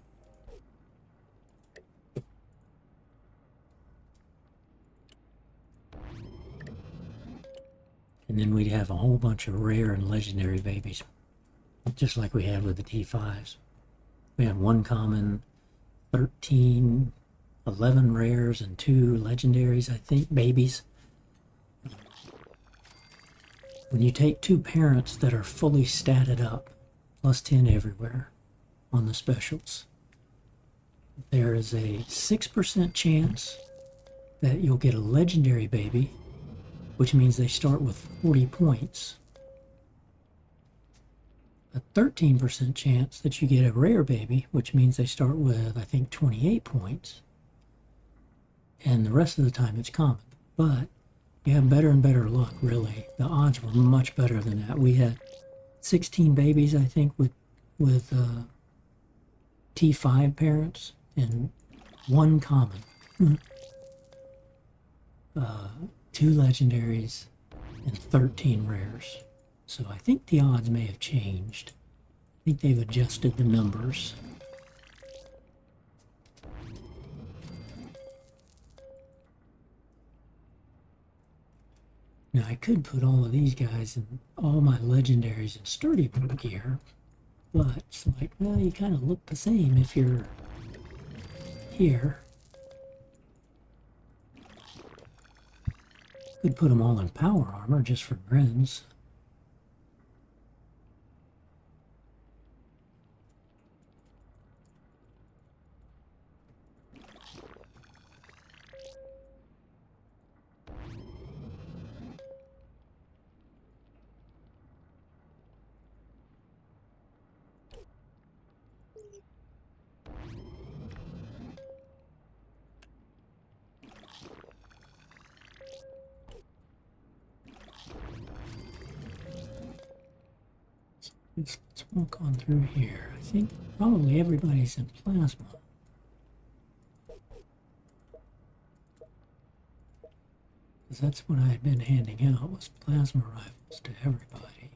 And then we'd have a whole bunch of rare and legendary babies, just like we had with the T5s. We had one common, 13, 11 rares, and 2 legendaries, I think, babies. When you take 2 parents that are fully statted up, plus 10 everywhere on the specials, there is a 6% chance that you'll get a legendary baby, which means they start with 40 points. A 13% chance that you get a rare baby, which means they start with, I think, 28 points. And the rest of the time it's common. But you have better and better luck, really. The odds were much better than that. We had 16 babies, I think, with T5 parents, and 1 common. 2 legendaries, and 13 rares. So I think the odds may have changed. I think they've adjusted the numbers. Now I could put all of these guys in all my legendaries and sturdy gear, but it's like, well, you kind of look the same if you're here. Could put them all in power armor just for grins. Let's walk on through here. I think probably everybody's in plasma. Because that's what I had been handing out, was plasma rifles to everybody.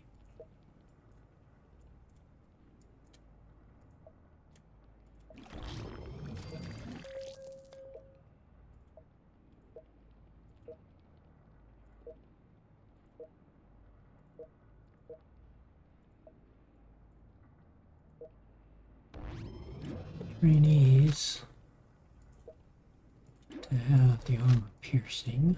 Trainees to have the armor piercing.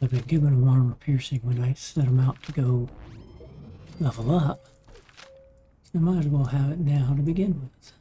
I've been given them armor piercing when I set them out to go level up, so I might as well have it now to begin with.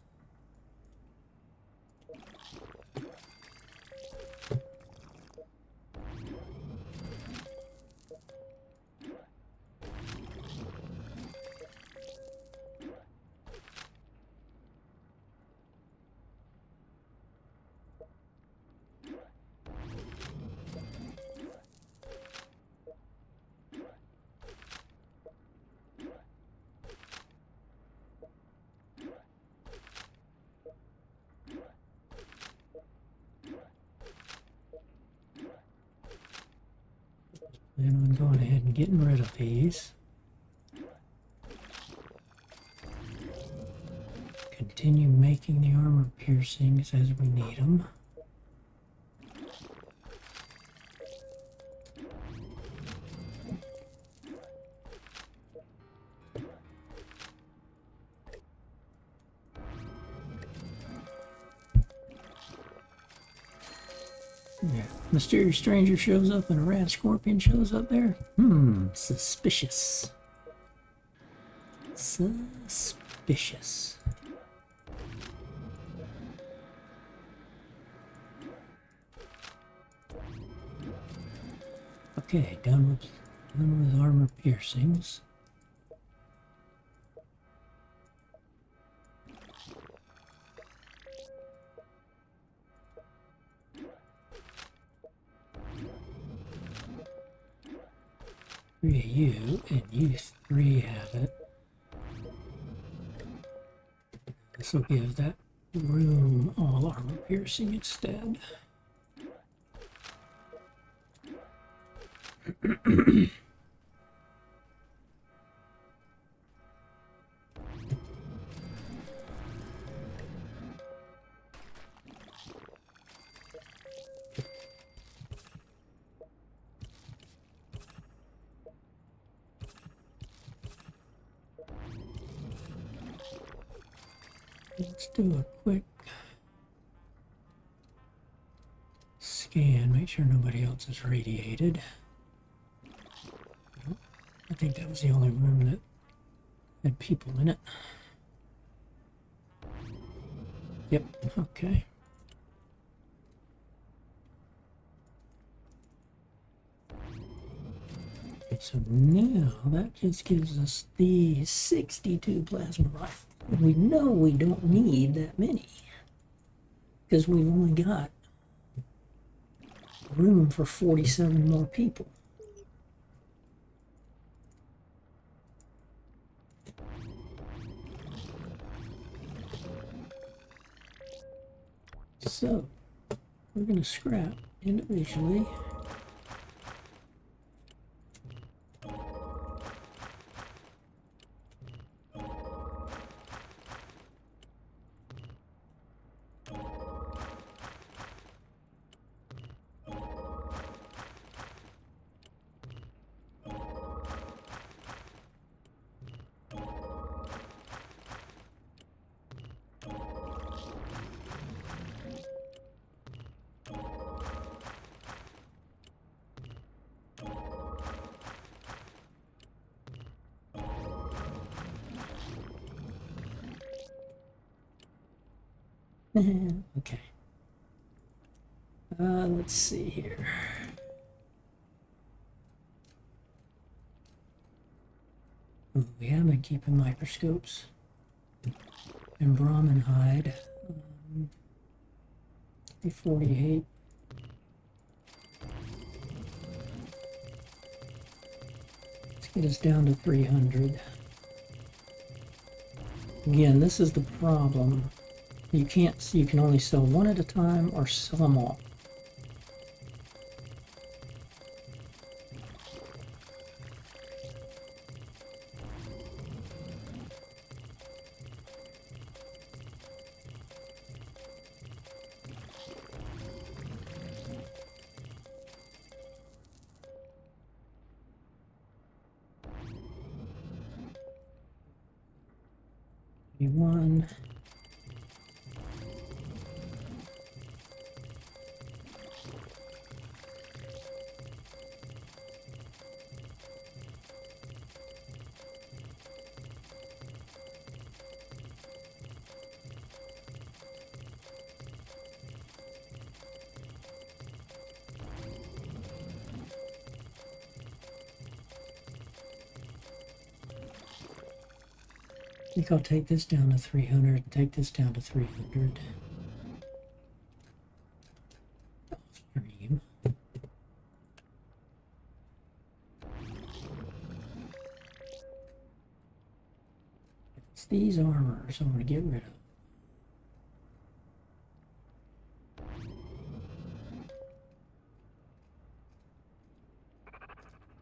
Plan on going ahead and getting rid of these. Continue making the armor piercings as we need them. Yeah. Mysterious stranger shows up and a rat scorpion shows up there. Suspicious. Suspicious. Okay, done with armor piercings. Three of you, and you three have it. This will give that room all armor piercing instead. Let's do a quick scan, make sure nobody else is radiated. Nope. I think that was the only room that had people in it. Yep, okay. So now that just gives us the 62 plasma rifle. We know we don't need that many because we've only got room for 47 more people. So we're going to scrap individually. Okay. Let's see here. Ooh, we have been keeping microscopes and Brahmin hide. 348. Let's get us down to 300. Again, this is the problem. You can only sell one at a time or sell them all. One. I think I'll take this down to 300 and take this down to 300. Stream. It's these armors I want to get rid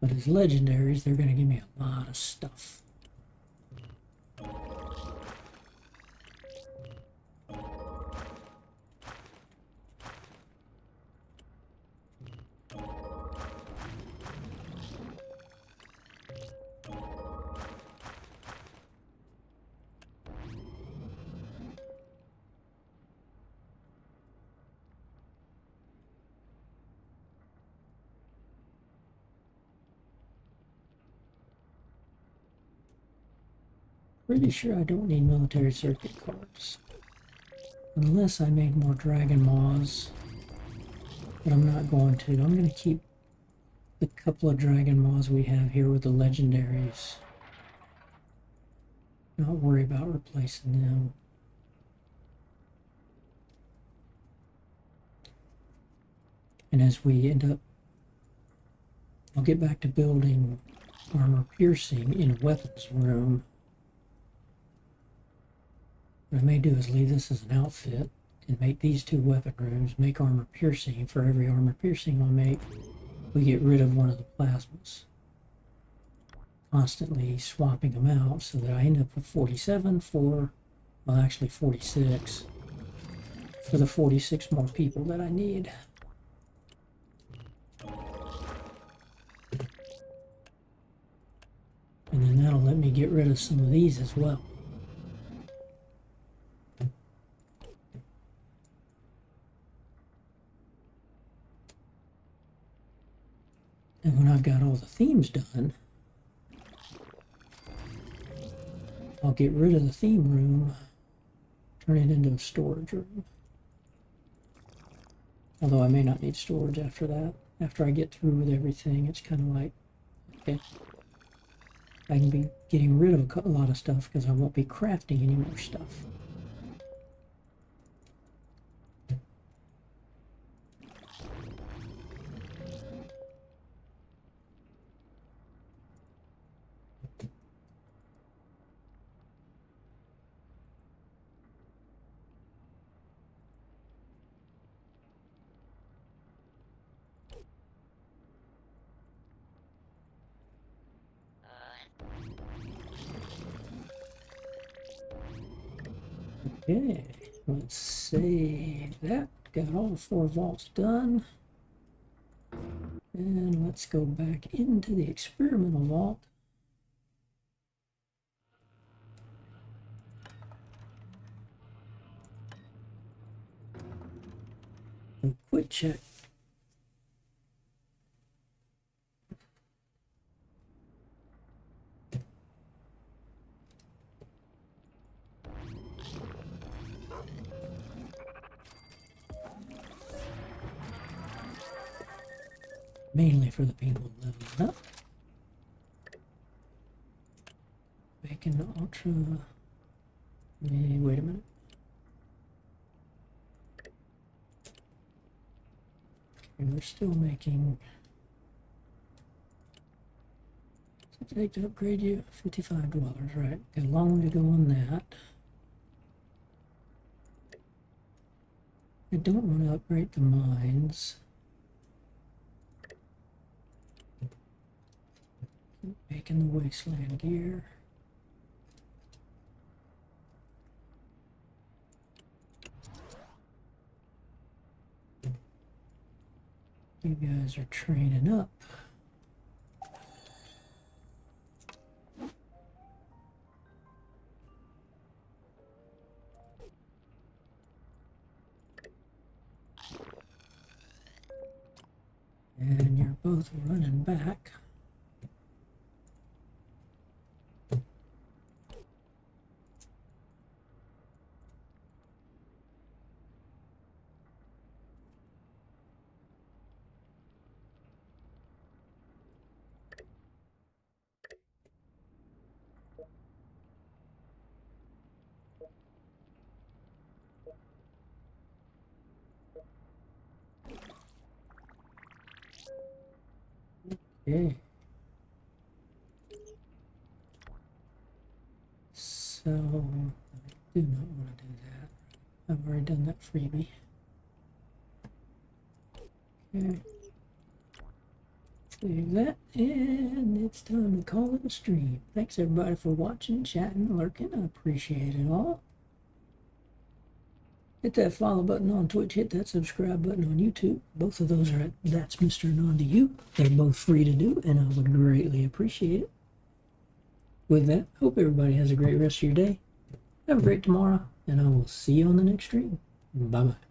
of. But as legendaries, they're going to give me a lot of stuff. Pretty sure I don't need military circuit cards. Unless I made more Dragon Maws. But I'm not going to. I'm going to keep the couple of Dragon Maws we have here with the legendaries. Not worry about replacing them. And as we end up, I'll get back to building armor piercing in a weapons room. What I may do is leave this as an outfit and make these two weapon rooms, make armor piercing. For every armor piercing I make, we get rid of one of the plasmas. Constantly swapping them out so that I end up with 47 for, well actually 46, for the 46 more people that I need. And then that'll let me get rid of some of these as well. And when I've got all the themes done, I'll get rid of the theme room, turn it into a storage room. Although I may not need storage after that. After I get through with everything, it's kind of like, okay, I can be getting rid of a lot of stuff because I won't be crafting any more stuff. Okay, let's save that. Got all 4 vaults done. And let's go back into the experimental vault. And quick check. Mainly for the people leveling up. Making the ultra. Hey, wait a minute. Okay, we're still making. So take to upgrade you 55 dwellers, right? Got a long way to go on that. I don't want to upgrade the mines. Keep making the wasteland gear. You guys are training up. And you're both running back. Okay. So, I do not want to do that. I've already done that freebie. Okay. Save that, and it's time to call it a stream. Thanks everybody for watching, chatting, lurking. I appreciate it all. Hit that follow button on Twitch, hit that subscribe button on YouTube. Both of those are at That's Mr. Non to You. They're both free to do, and I would greatly appreciate it. With that, hope everybody has a great rest of your day. Have a great tomorrow, and I will see you on the next stream. Bye-bye.